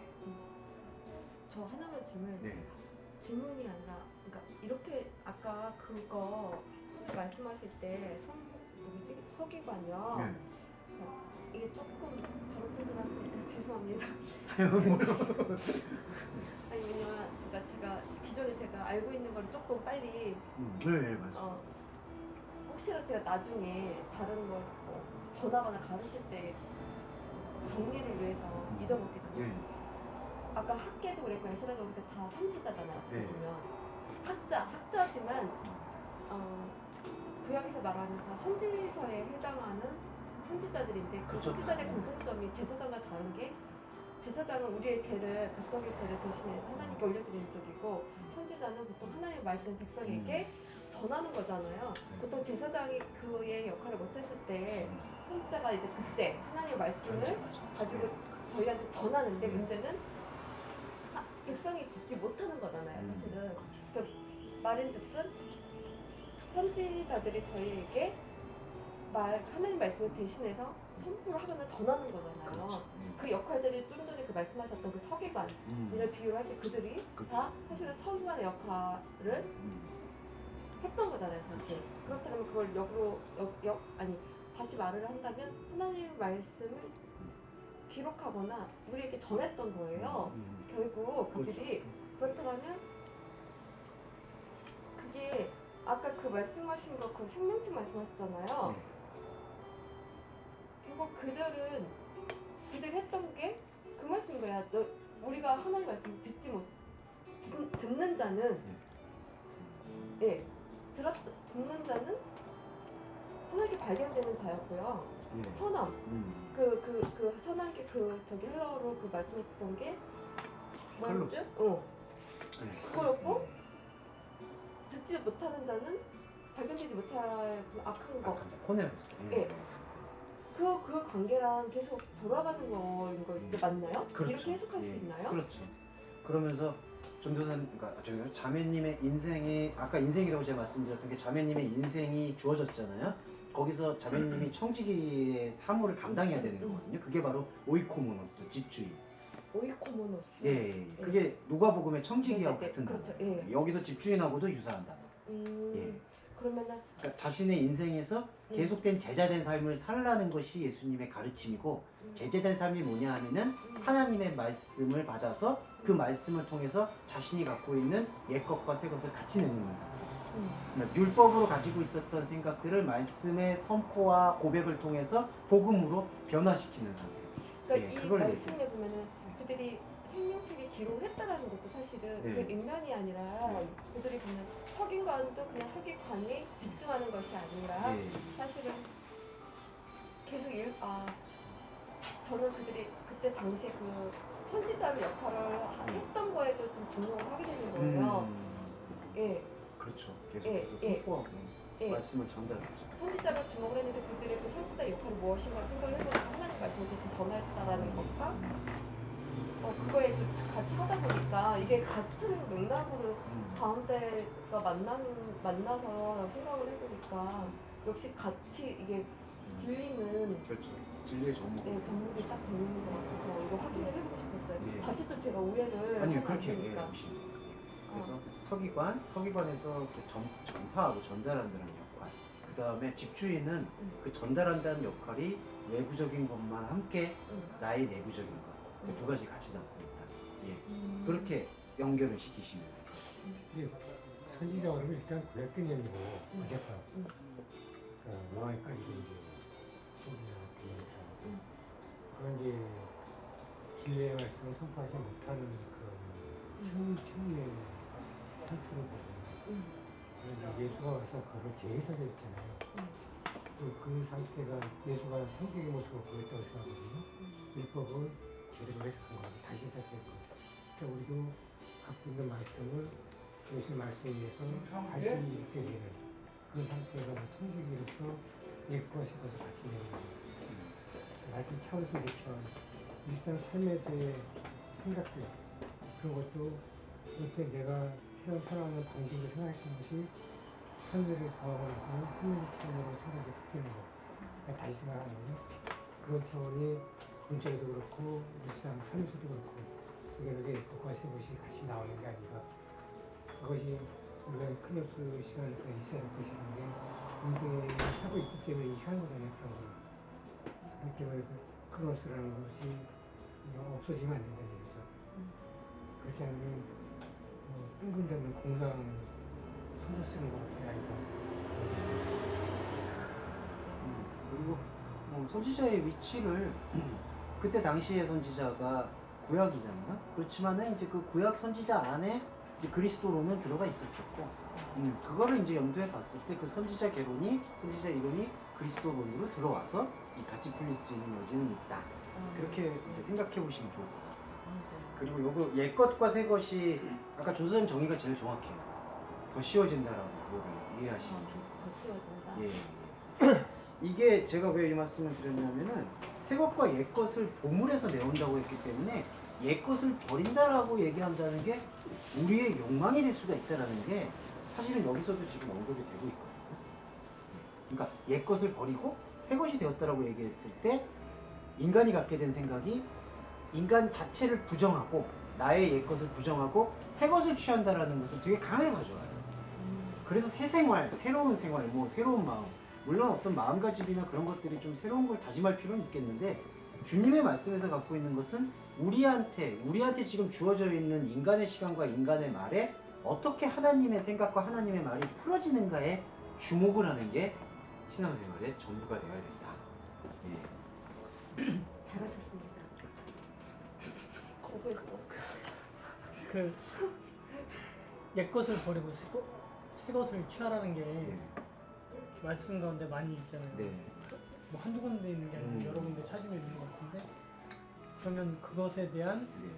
저 하나만 네. 질문이 아니라, 그러니까 이렇게 아까 그거 처음에 말씀하실 때 누구지? 서기관이요. 네. 그러니까 이게 조금 바로 표현하니까 죄송합니다. 아니 왜냐면 그러니까 기존에 제가 알고 있는 거를 조금 빨리 네, 맞아요. 혹시라도 제가 나중에 다른 거 전하거나 가르칠 때 정리를 위해서 잊어먹겠죠. 네. 아까 학계도 그랬고 에스라도 그랬고 다 선지자잖아요. 어떻게 네. 보면 학자지만 구약에서 말하면 다 선지서에 해당하는 선지자들인데 그 그렇죠. 선지자들의 공통점이 제사장과 다른 게 제사장은 우리의 죄를 백성의 죄를 대신해서 하나님께 올려드리는 쪽이고 선지자는 보통 하나님의 말씀 백성에게 전하는 거잖아요. 보통 제사장이 그의 역할을 못했을 때 선지자가 이제 그때 하나님의 말씀을 맞아. 가지고 저희한테 전하는데 문제는 백성이 듣지 못하는 거잖아요, 사실은. 그러니까 말인즉슨 선지자들이 저희에게 하나님 말씀을 대신해서 선포를 하거나 전하는 거잖아요. 그렇죠. 그 역할들이 좀 전에 그 말씀하셨던 그 서기관을 비유를 할 때 그들이 그렇죠. 다 사실은 서기관의 역할을 했던 거잖아요, 사실. 그렇다면 그걸 다시 말을 한다면 하나님의 말씀을 기록하거나 우리에게 전했던 거예요. 결국 그들이 그렇다면 그게 아까 그 말씀하신 거 그 생명책 말씀하셨잖아요. 결국 그들이 했던 게 그 말씀인 거야. 우리가 하나님 말씀을 듣는 자는 듣는 자는 하나님께 발견되는 자였고요. 선함. 그 선한 게 저기 헬라어로 그 말씀했던 게 뭐였죠? 그거였고 듣지 못하는 자는 발견되지 못할 그 악한 것. 코넬로스. 그 관계랑 계속 돌아가는 거인 거 맞나요? 그렇죠. 이렇게 해석할 수 있나요? 그렇죠. 그러면서 전도사님, 그러니까 자매님의 인생이 아까 인생이라고 제가 말씀드렸던 게 자매님의 인생이 주어졌잖아요. 거기서 자매님이 청지기의 사물을 감당해야 되는 거거든요. 그게 바로 오이코모노스, 집주인. 오이코모노스. 그게 누가복음의 청지기하고 네네네. 같은 그렇죠. 단어예요. 여기서 집주인하고도 유사한 단어. 그러면은 그러니까 자신의 인생에서 계속된 제자된 삶을 살라는 것이 예수님의 가르침이고, 제자된 삶이 뭐냐 하면은 하나님의 말씀을 받아서 그 말씀을 통해서 자신이 갖고 있는 옛것과 새것을 같이 내놓는 상태. 그러니까 율법으로 가지고 있었던 생각들을 말씀의 선포와 고백을 통해서 복음으로 변화시키는 상태. 그러니까 이 그걸 말씀에 보면은 그들이 생명책에 기록을 했다라는 것도 사실은 그 일면이 아니라 그들이 그냥 서기관도 그냥 서기관에 집중하는 것이 아니라 사실은 계속 저는 그들이 그때 당시에 그 선지자의 역할을 했던 거에도 좀 주목을 하게 되는 거예요. 그렇죠. 계속해서 선포하고 말씀을 전달하죠. 선지자가 주목을 했는데 그들의 그 선지자 역할이 무엇인가 생각을 해보니까 하나님 말씀을 대신 전하였다라는 것과 그거에 좀 같이 하다 보니까 이게 같은 맥락으로 가운데가 만나서 생각을 해보니까 역시 같이 이게 진리는 그렇죠. 진리의 전문. 전목이 딱 되는 것 같아서 이거 확인을 해보고 싶었어요. 자칫 또 제가 오해를 아니요, 하면 안 그렇게 되니까. 그래서 서기관에서 그 전파하고 전달한다는 역할. 그 다음에 집주인은 그 전달한다는 역할이 외부적인 것만 함께 나의 내부적인 것. 그 두 가지 같이 담고 있다. 그렇게 연결을 시키시면 돼요. 선지자 그러면 일단 구약 개념이고 어쨌든 노아에까지 이제 선지자 개념이고 그건 이제 진리의 말씀을 선포하지 못하는 그런 최후의 상태로 보거든요. 예수가 와서 그걸 재해석했잖아요. 그 상태가 예수가 천국의 모습을 보였다고 생각하거든요. 율법을 제대로 해석한 거고 다시 시작했고, 그러니까 우리도 갖고 있는 말씀을 예수의 말씀에 의해서 다시 읽게 되는 그런 상태가 천국이로서 옛과 새것을 같이 내는 거예요. 다시 차원에서 그렇지만 일상 삶에서의 생각들 그런 것도 어떻게 내가 세상 살아가는 방식을 생각했던 것이 하늘을 경험하고 나서는 하늘의 차원으로 생각이 바뀌는 거. 그러니까 다시 생각하는 거죠. 그런 차원이 문자에도 그렇고 일상 삶에서도 그렇고 이게 것과 새것이 같이 나오는 게 아닌가. 그것이 물론 크로스 시간에서 있어야 할 것이라는 게 인생에 살고 있기 때문에 인식하는 거잖아요. 그런 거. 그렇기 때문에 크로스라는 것이 없어지면 안 된다는 얘기죠. 그렇지 않으면 뜬금없는 공상 손을 쓰는 것밖에 아니고. 그리고 선지자의 위치를 그때 당시의 선지자가 구약이잖아요. 그렇지만은 이제 그 구약 선지자 안에 이제 그리스도로는 들어가 있었었고, 그거를 이제 염두에 봤을 때 그 선지자 이론이 그리스도론으로 들어와서 같이 풀릴 수 있는 여지는 있다. 그렇게 이제 생각해 보시면 좋을 것 같아요. 그리고 요거 옛것과 새것이 아까 조선님 정의가 제일 정확해요. 더 씌워진다라고 그거를 이해하시면 좋을 것 같아요. 더 씌워진다. 예. 이게 제가 왜 이 말씀을 드렸냐면은 새 것과 옛 것을 보물에서 내온다고 했기 때문에 옛 것을 버린다라고 얘기한다는 게 우리의 욕망이 될 수가 있다라는 게 사실은 여기서도 지금 언급이 되고 있거든요. 그러니까 옛 것을 버리고 새 것이 되었다라고 얘기했을 때 인간이 갖게 된 생각이 인간 자체를 부정하고 나의 옛 것을 부정하고 새 것을 취한다라는 것을 되게 강하게 가져와요. 그래서 새 생활, 새로운 생활, 뭐 새로운 마음, 물론 어떤 마음가짐이나 그런 것들이 좀 새로운 걸 다짐할 필요는 있겠는데 주님의 말씀에서 갖고 있는 것은 우리한테 지금 주어져 있는 인간의 시간과 인간의 말에 어떻게 하나님의 생각과 하나님의 말이 풀어지는가에 주목을 하는 게 신앙생활의 전부가 되어야 된다. 예. 잘하셨습니다. 공부했어. 그 옛것을 버리고 새 것을 취하라는 게 예. 말씀 가운데 많이 있잖아요. 네. 뭐 한두 군데 있는 게 아니고 여러 군데 찾으면 있는 것 같은데 그러면 그것에 대한 예.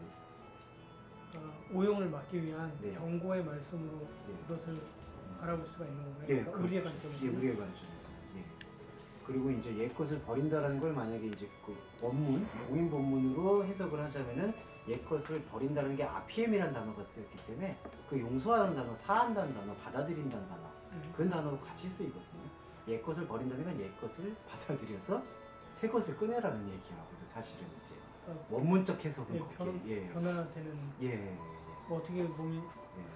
오용을 막기 위한 네. 경고의 말씀으로 네. 그것을 바라볼 수가 있는 건가요? 예, 그러니까 우리의 그렇죠. 관점에서. 예, 우리의 관점에서. 예. 그리고 이제 옛 것을 버린다라는 걸 만약에 이제 그 원문, 오인 본문으로 해석을 하자면은 옛 것을 버린다는 게 아피엠이라는 단어가 쓰였기 때문에 그 용서하는 단어, 사한다는 단어, 받아들인다는 단어, 그 단어도 같이 쓰이거든요. 옛 것을 버린다는 건 옛 것을 받아들여서 새 것을 꺼내라는 얘기라고도 사실은 이제 원문적 해석은 그렇게 변화되는 뭐 어떻게 보면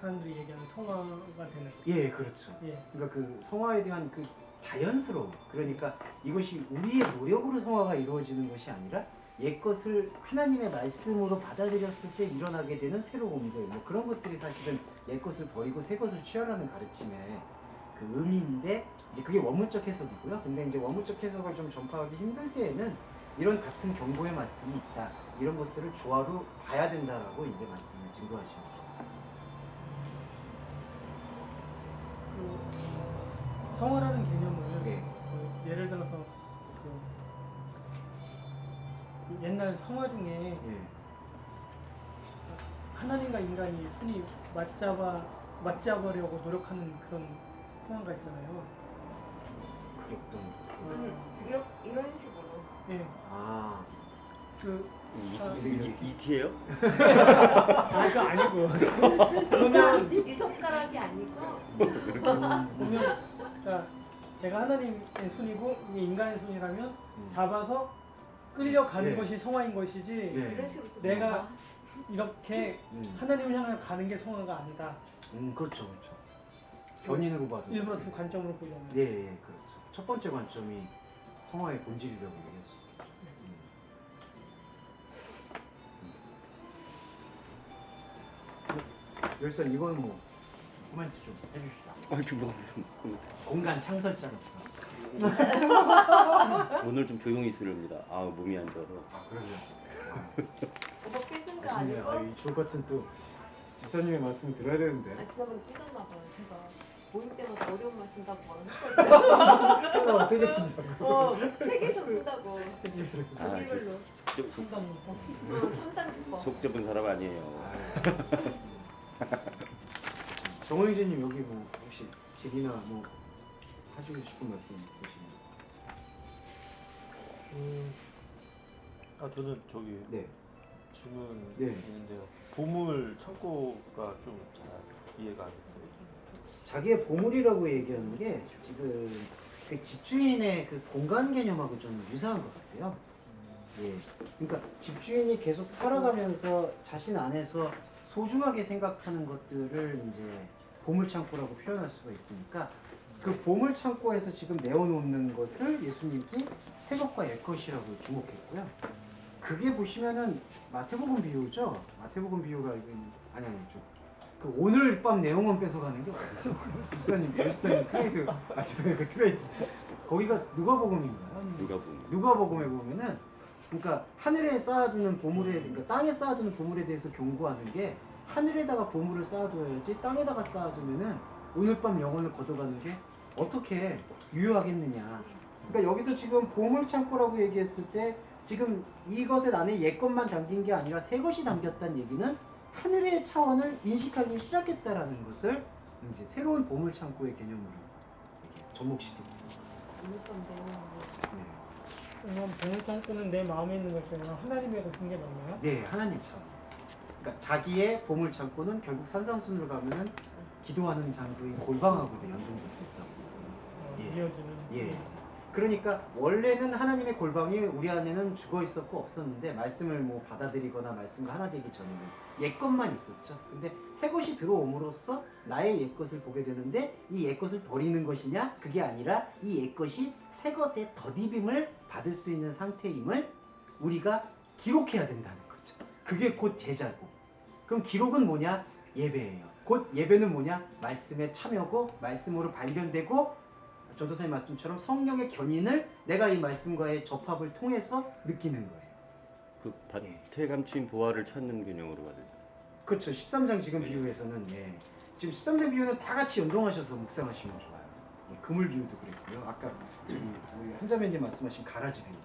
사람들이 얘기하는 성화가 되는 거죠. 예, 그렇죠. 그러니까 그 성화에 대한 그 자연스러움, 그러니까 이것이 우리의 노력으로 성화가 이루어지는 것이 아니라 옛 것을 하나님의 말씀으로 받아들였을 때 일어나게 되는 새로움들, 뭐 그런 것들이 사실은 옛 것을 버리고 새 것을 취하라는 가르침의 그 의미인데 이제 그게 원문적 해석이고요. 근데 이제 원문적 해석을 좀 전파하기 힘들 때에는 이런 같은 경고의 말씀이 있다, 이런 것들을 조화로 봐야 된다라고 이제 말씀을 증거하시는 거죠. 그 성화라는 개념을 예를 들어서 그 옛날 성화 중에 하나님과 인간이 손이 맞잡으려고 노력하는 그런 성화가 있잖아요. 그게 이런 식으로. 예. 아. 이티예요? 그거 아니고. 그러면 이 손가락이 아니고. 보면 그러니까 제가 하나님의 손이고 이게 인간의 손이라면 잡아서 끌려가는 것이 성화인 것이지 이런 식으로 내가 이렇게 하나님을 향해 가는 게 성화가 아니다. 그렇죠, 그렇죠. 견인으로 봐도 일부러 두 관점으로 보자면. 예, 그렇죠. 첫 번째 관점이 성화의 본질이라고 얘기할 수 있겠죠. 열선 이건 뭐 코멘트 좀 해주시죠. 공간 창설자로서. 오늘 좀 조용히 있으렵니다. 아, 몸이 안 좋아서. 아, 그러죠. 오빠 삐진 거 아니고? 이 주옥 같은 또 집사님의 말씀을 들어야 되는데. 지난번에 삐졌나 봐요. 제가 모임 때마다 어려운 말 쓴다고 말을 했거든요. 세개 쓴다고. 3개서 쓴다고. 저 속 좁은 사람 아니에요. 정호영재님 여기 뭐 혹시 질의나 뭐 하시고 싶은 말씀 있으시면? 저는 저기 질문 있는데요. 보물 창고가 좀 잘 이해가 안 됐어요. 자기의 보물이라고 얘기하는 게 지금 그 집주인의 그 공간 개념하고 좀 유사한 것 같아요. 예. 그러니까 집주인이 계속 살아가면서 자신 안에서 소중하게 생각하는 것들을 이제 보물창고라고 표현할 수가 있으니까 그 보물창고에서 지금 내어놓는 것을 예수님께 새 것과 옛 것이라고 주목했고요. 그게 보시면은 마태복음 비유죠. 마태복음 비유가 그 오늘 밤 내용은 뺏어가는 게 어디죠? 집사님 트레이드 죄송해요. 그 트레이드 거기가 누가복음인가요? 누가복음에 보면은 그러니까 하늘에 쌓아두는 보물에 그러니까 땅에 쌓아두는 보물에 대해서 경고하는 게 하늘에다가 보물을 쌓아둬야지 땅에다가 쌓아두면은 오늘 밤 영혼을 걷어가는 게 어떻게 유효하겠느냐. 그러니까 여기서 지금 보물창고라고 얘기했을 때 지금 이것의 안에 옛 것만 담긴 게 아니라 새 것이 담겼다는 얘기는 하늘의 차원을 인식하기 시작했다라는 것을 이제 새로운 보물창고의 개념으로 이렇게 접목시킬 수 있습니다. 있을 건데. 그럼 보물 창고는 내 마음에 있는 것이 아니라 하나님의 것인 게 맞나요? 네, 하나님처럼. 그러니까 자기의 보물 창고는 결국 산상순으로 가면은 기도하는 장소인 골방하고도 연동될 수 있다고. 이어지는. 예. 그러니까 원래는 하나님의 골방이 우리 안에는 죽어 있었고 없었는데 말씀을 뭐 받아들이거나 말씀과 하나 되기 전에는 옛 것만 있었죠. 근데 새 것이 들어옴으로써 나의 옛 것을 보게 되는데 이 옛 것을 버리는 것이냐? 그게 아니라 이 옛 것이 새 것의 덧입임을 받을 수 있는 상태임을 우리가 기록해야 된다는 거죠. 그게 곧 제자고. 그럼 기록은 뭐냐? 예배예요. 곧 예배는 뭐냐? 말씀에 참여고 말씀으로 발견되고 전도사님 말씀처럼 성령의 견인을 내가 이 말씀과의 접합을 통해서 느끼는 거예요. 그 밭에 감춘 보화를 찾는 개념으로 가야 되죠. 그렇죠. 13장 지금 비유에서는 지금 13장 비유는 다 같이 연동하셔서 묵상하시면 좋아요. 그물 비유도 그랬고요. 아까 우리 한자매님 말씀하신 가라지 비유.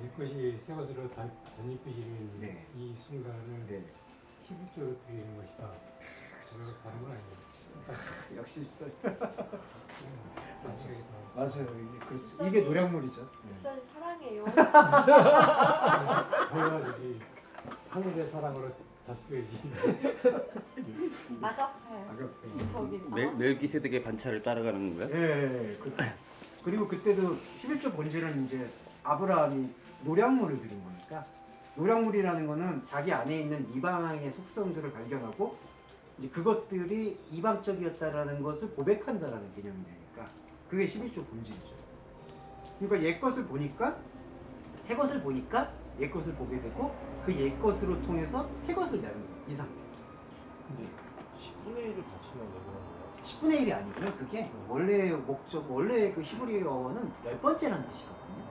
이것이 새 것으로 덧입히시는 네. 이 순간을 네. 11조로 드리는 것이다. 저는 다른 건 아니에요. 역시 있어요. 맞아요. 맞아요. 이게 노량물이죠. 집사님 사랑해요. 보여야지. 하늘의 사랑으로 다스려야지. 아가페. 저기. 멜기세덱의 반차를 따라가는 거야? 예. 그리고 그때도 11조 본질은 이제 아브라함이 노량물을 드린 거니까 노량물이라는 거는 자기 안에 있는 이방의 속성들을 발견하고 이제 그것들이 이방적이었다라는 것을 고백한다라는 개념이 되니까 그게 11조 본질이죠. 그러니까 옛 것을 보니까 새 것을 보니까 옛 것을 보게 되고 그 옛 것으로 통해서 새 것을 내는 거예요. 이 상태. 근데 10분의 1을 바치면 왜 그런 거야? 10분의 1이 아니고요. 그게 원래 목적, 원래 그 히브리어는 10번째라는 뜻이거든요.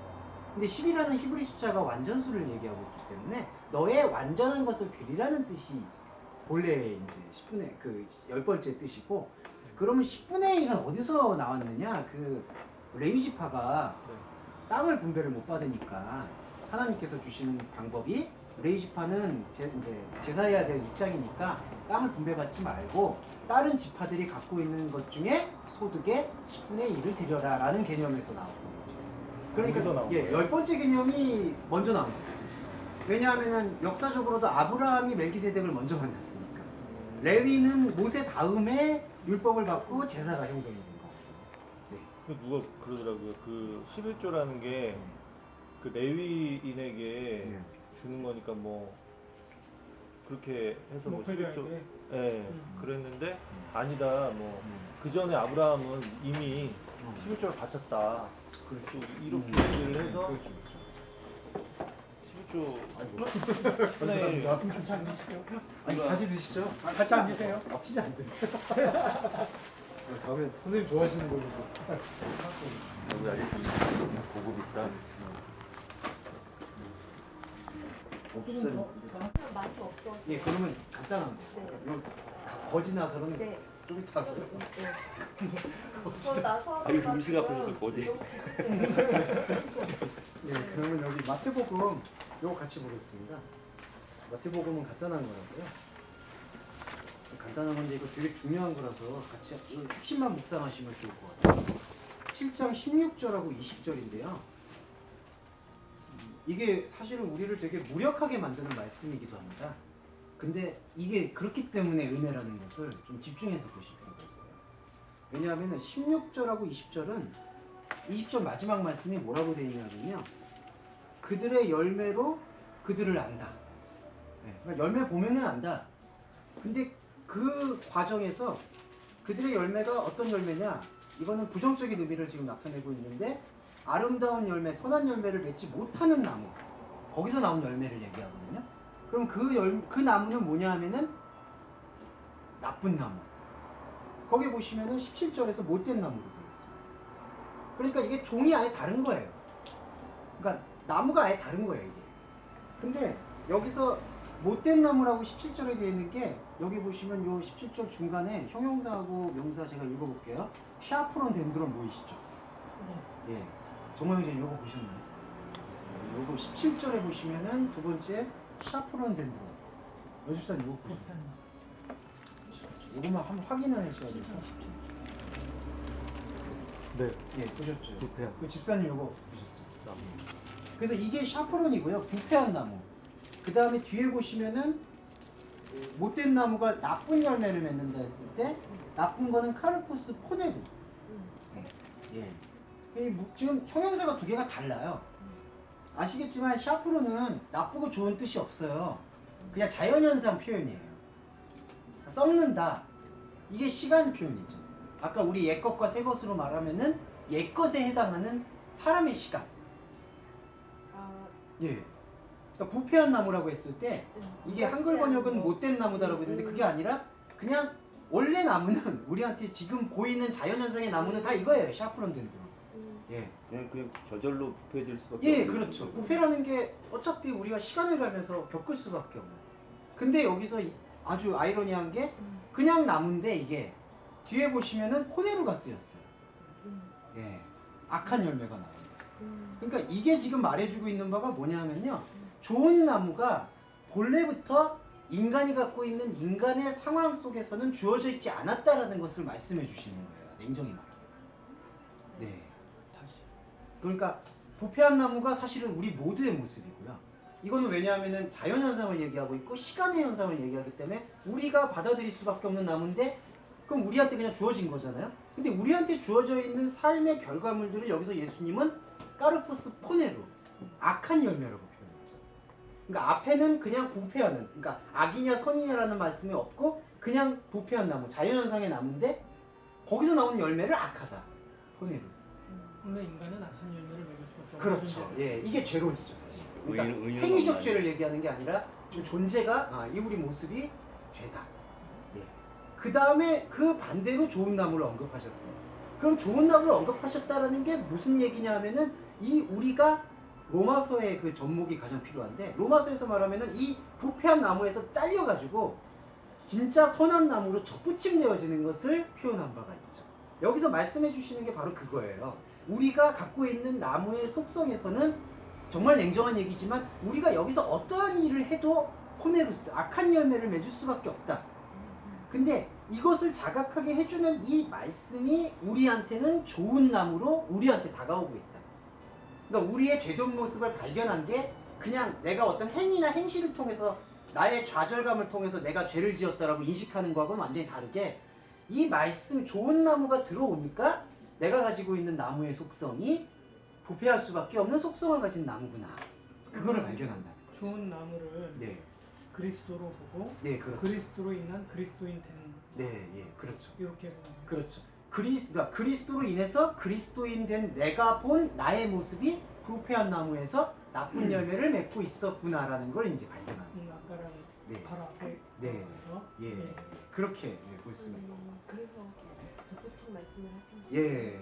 근데 10이라는 히브리 숫자가 완전수를 얘기하고 있기 때문에 너의 완전한 것을 드리라는 뜻이 본래 이제 10분의 그 10번째 뜻이고 그러면 10분의 1은 어디서 나왔느냐? 그 레위지파가 땅을 분배를 못 받으니까 하나님께서 주시는 방법이 레위지파는 이제 제사해야 될 입장이니까 땅을 분배받지 말고 다른 지파들이 갖고 있는 것 중에 소득의 10분의 1을 드려라 라는 개념에서 나온 거죠. 그러니까 10번째 개념이 먼저 나온 거예요. 왜냐하면 역사적으로도 아브라함이 멜기세덱을 먼저 만났으니까. 레위는 모세 다음에 율법을 받고 제사가 형성이 된 거예요. 네. 그 누가 그러더라고요. 그 11조라는 게 그 레위인에게 주는 거니까 뭐 그렇게 해서 뭐 11조 그랬는데 아니다. 뭐 그 전에 아브라함은 이미 11조를 바쳤다. 그렇죠. 이렇게 얘기를 해서 11조 나도 같이 앉으시죠. 아니 같이 드시죠. 같이 앉으세요. 피자 안 드세요. 다음에 선생님 좋아하시는 걸로 여기 알겠습니다. 고급 비싸. 맛이 없어. 예, 그러면 간단한 거. 요 거지 나서는 네. 좀 이따가. 저 나서. 아니 음식 앞에서도 뭐지? 예, 그러면 여기 마태복음 요거 같이 보겠습니다. 마태복음은 간단한 거라서요. 간단한 건데 이거 되게 중요한 거라서 같이 이 핵심만 묵상하시면 좋을 것 같아요. 7장 16절하고 20절인데요. 이게 사실은 우리를 되게 무력하게 만드는 말씀이기도 합니다. 근데 이게 그렇기 때문에 은혜라는 것을 좀 집중해서 보실 필요가 있어요. 왜냐하면 16절하고 20절은 20절 마지막 말씀이 뭐라고 되어 있냐면요. 그들의 열매로 그들을 안다. 그러니까 열매 보면은 안다. 근데 그 과정에서 그들의 열매가 어떤 열매냐? 이거는 부정적인 의미를 지금 나타내고 있는데 아름다운 열매, 선한 열매를 맺지 못하는 나무. 거기서 나온 열매를 얘기하거든요. 그럼 그 나무는 뭐냐 하면은 나쁜 나무. 거기 보시면은 17절에서 못된 나무로 되어 있어요. 그러니까 이게 종이 아예 다른 거예요. 그러니까 나무가 아예 다른 거예요, 이게. 근데 여기서 못된 나무라고 17절에 되어 있는 게 여기 보시면 요 17절 중간에 형용사하고 명사 제가 읽어볼게요. 샤프론 덴드론 보이시죠? 예. 정모 형제님 요거 보셨나요? 요거 17절에 보시면은 두 번째 샤프론 덴드론. 여집사님 요거 보셨나요? 요거만 한번 확인을 하셔야 돼서. 네. 예, 보셨죠? 부패한. 그 집사님 요거 보셨죠? 그래서 이게 샤프론이고요. 부패한 나무. 그 다음에 뒤에 보시면은 못된 나무가 나쁜 열매를 맺는다 했을 때 나쁜 거는 카르푸스 포네루. 예. 지금 형용사가 두 개가 달라요. 아시겠지만 샤프론은 나쁘고 좋은 뜻이 없어요. 그냥 자연현상 표현이에요. 썩는다. 이게 시간 표현이죠. 아까 우리 옛것과 새것으로 말하면은 옛것에 해당하는 사람의 시간. 아, 예. 그러니까 부패한 나무라고 했을 때 이게 한글 번역은 못된 나무다라고 했는데 그게 아니라 그냥 원래 나무는 우리한테 지금 보이는 자연현상의 나무는 다 이거예요. 샤프론들도. 예. 그냥 저절로 부패해질 수밖에 예, 없는 그렇죠. 거죠. 부패라는 게 어차피 우리가 시간을 가면서 겪을 수밖에 없는. 근데 여기서 아주 아이러니한 게 그냥 나무인데 이게 뒤에 보시면은 포네루가 쓰였어요. 예. 악한 열매가 나옵니다. 그러니까 이게 지금 말해주고 있는 바가 뭐냐면요. 좋은 나무가 본래부터 인간이 갖고 있는 인간의 상황 속에서는 주어져 있지 않았다라는 것을 말씀해 주시는 거예요. 냉정히 말하면. 네. 그러니까 부패한 나무가 사실은 우리 모두의 모습이고요. 이거는 왜냐하면은 자연현상을 얘기하고 있고 시간의 현상을 얘기하기 때문에 우리가 받아들일 수밖에 없는 나무인데 그럼 우리한테 그냥 주어진 거잖아요. 근데 우리한테 주어져 있는 삶의 결과물들을 여기서 예수님은 까르포스 포네로 악한 열매라고 표현하셨어요. 그러니까 앞에는 그냥 부패하는, 그러니까 악이냐 선이냐라는 말씀이 없고 그냥 부패한 나무, 자연현상의 나무인데 거기서 나오는 열매를 악하다. 포네로스. 원래 인간은 악한 열매를 맺을 수밖에 없는 그렇죠. 존재예요. 예, 이게 죄론이죠 사실. 그러니까 의인은 행위적 없나요? 죄를 얘기하는 게 아니라 좀 존재가 이 우리 모습이 죄다. 예. 그 다음에 그 반대로 좋은 나무를 언급하셨어요. 그럼 좋은 나무를 언급하셨다라는 게 무슨 얘기냐 하면은 이 우리가 로마서의 그 접목이 가장 필요한데 로마서에서 말하면은 이 부패한 나무에서 잘려가지고 진짜 선한 나무로 접붙임되어지는 것을 표현한 바가 있죠. 여기서 말씀해 주시는 게 바로 그거예요. 우리가 갖고 있는 나무의 속성에서는 정말 냉정한 얘기지만 우리가 여기서 어떠한 일을 해도 포네루스, 악한 열매를 맺을 수밖에 없다. 근데 이것을 자각하게 해주는 이 말씀이 우리한테는 좋은 나무로 우리한테 다가오고 있다. 그러니까 우리의 죄된 모습을 발견한 게 그냥 내가 어떤 행위나 행실을 통해서 나의 좌절감을 통해서 내가 죄를 지었다라고 인식하는 거하고는 완전히 다르게 이 말씀 좋은 나무가 들어오니까 내가 가지고 있는 나무의 속성이 부패할 수밖에 없는 속성을 가진 나무구나. 그거를 발견한다는 거죠. 좋은 나무를 네. 그리스도로 보고 네, 그렇죠. 그리스도로 인한 그리스도인 되는 네, 예, 그렇죠. 이렇게 보는 거예요. 그렇죠. 그러니까 그리스도로 인해서 그리스도인 된 내가 본 나의 모습이 부패한 나무에서 나쁜 열매를 맺고 있었구나라는 걸 이제 발견하는 거예요. 아까랑 네. 바로 앞에 네. 거기서, 예. 그렇게 볼 수가 있고. 그래서 접붙임 말씀을 하신 거예요. 예.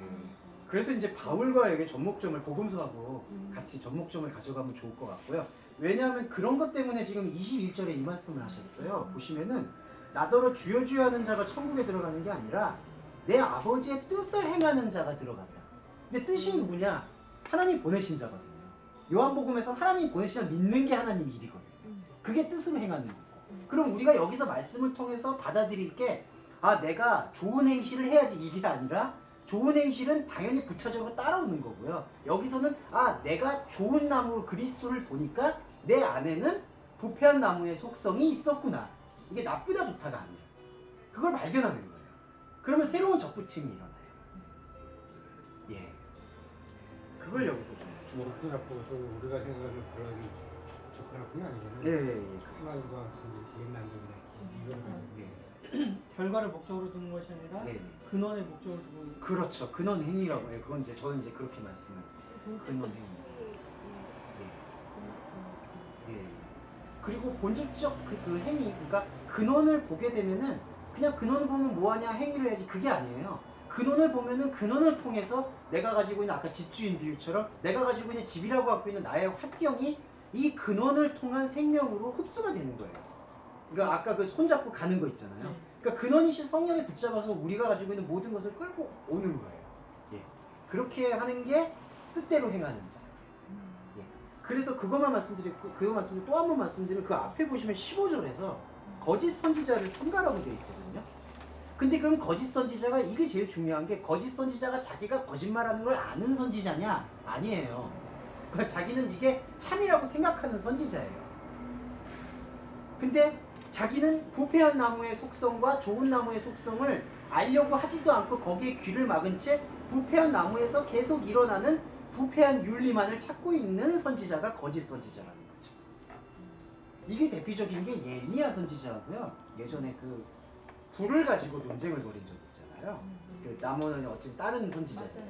그래서 이제 바울과 여기 접목점을 복음서하고 같이 접목점을 가져가면 좋을 것 같고요. 왜냐하면 그런 것 때문에 지금 21절에 이 말씀을 하셨어요. 보시면은 나더러 주여 주여 하는 자가 천국에 들어가는 게 아니라 내 아버지의 뜻을 행하는 자가 들어간다. 근데 뜻이 누구냐? 하나님 보내신 자거든요. 요한복음에서 하나님 보내신 자 믿는 게 하나님 일이거든요. 그게 뜻으로 행하는 거고. 그럼 우리가 여기서 말씀을 통해서 받아들일 게 내가 좋은 행실을 해야지 이게 아니라 좋은 행실은 당연히 부차적으로 따라오는 거고요. 여기서는 내가 좋은 나무 그리스도를 보니까 내 안에는 부패한 나무의 속성이 있었구나. 이게 나쁘다 좋다가 아니에요. 그걸 발견하는 거예요. 그러면 새로운 접붙임이 일어나요. 예. 그걸 여기서 좀. 좋고 나쁘고서 우리가 생각하는 그런 좋고 나쁨이 아니잖아요. 예. 하나님과 옛날 예. 결과를 목적으로 두는 것이 아니라 네. 근원의 목적을 두고 그렇죠. 근원 행위라고 해요. 그건 이제 저는 이제 그렇게 말씀을. 근원 행위. 예. 그리고 본질적 그 행위, 그러니까 근원을 보게 되면은 그냥 근원을 보면 뭐하냐 행위를 해야지 그게 아니에요. 근원을 보면은 근원을 통해서 내가 가지고 있는 아까 집주인 비유처럼 내가 가지고 있는 집이라고 갖고 있는 나의 환경이 이 근원을 통한 생명으로 흡수가 되는 거예요. 그러니까 아까 그 손잡고 가는 거 있잖아요. 그러니까 근원이신 성령에 붙잡아서 우리가 가지고 있는 모든 것을 끌고 오는 거예요. 예. 그렇게 하는 게 뜻대로 행하는 자. 예. 그래서 그것만 말씀드렸고, 그거 말씀드리고 또 한 번 말씀드리면 그 앞에 보시면 15절에서 거짓 선지자를 삼가라고 되어 있거든요. 근데 그럼 거짓 선지자가 이게 제일 중요한 게 거짓 선지자가 자기가 거짓말하는 걸 아는 선지자냐? 아니에요. 그러니까 자기는 이게 참이라고 생각하는 선지자예요. 근데 자기는 부패한 나무의 속성과 좋은 나무의 속성을 알려고 하지도 않고 거기에 귀를 막은 채 부패한 나무에서 계속 일어나는 부패한 윤리만을 찾고 있는 선지자가 거짓 선지자라는 거죠. 이게 대표적인 게 엘리야 선지자고요. 예전에 그 불을 가지고 논쟁을 벌인 적이 있잖아요. 그 나머지는 어쨌든 다른 선지자들.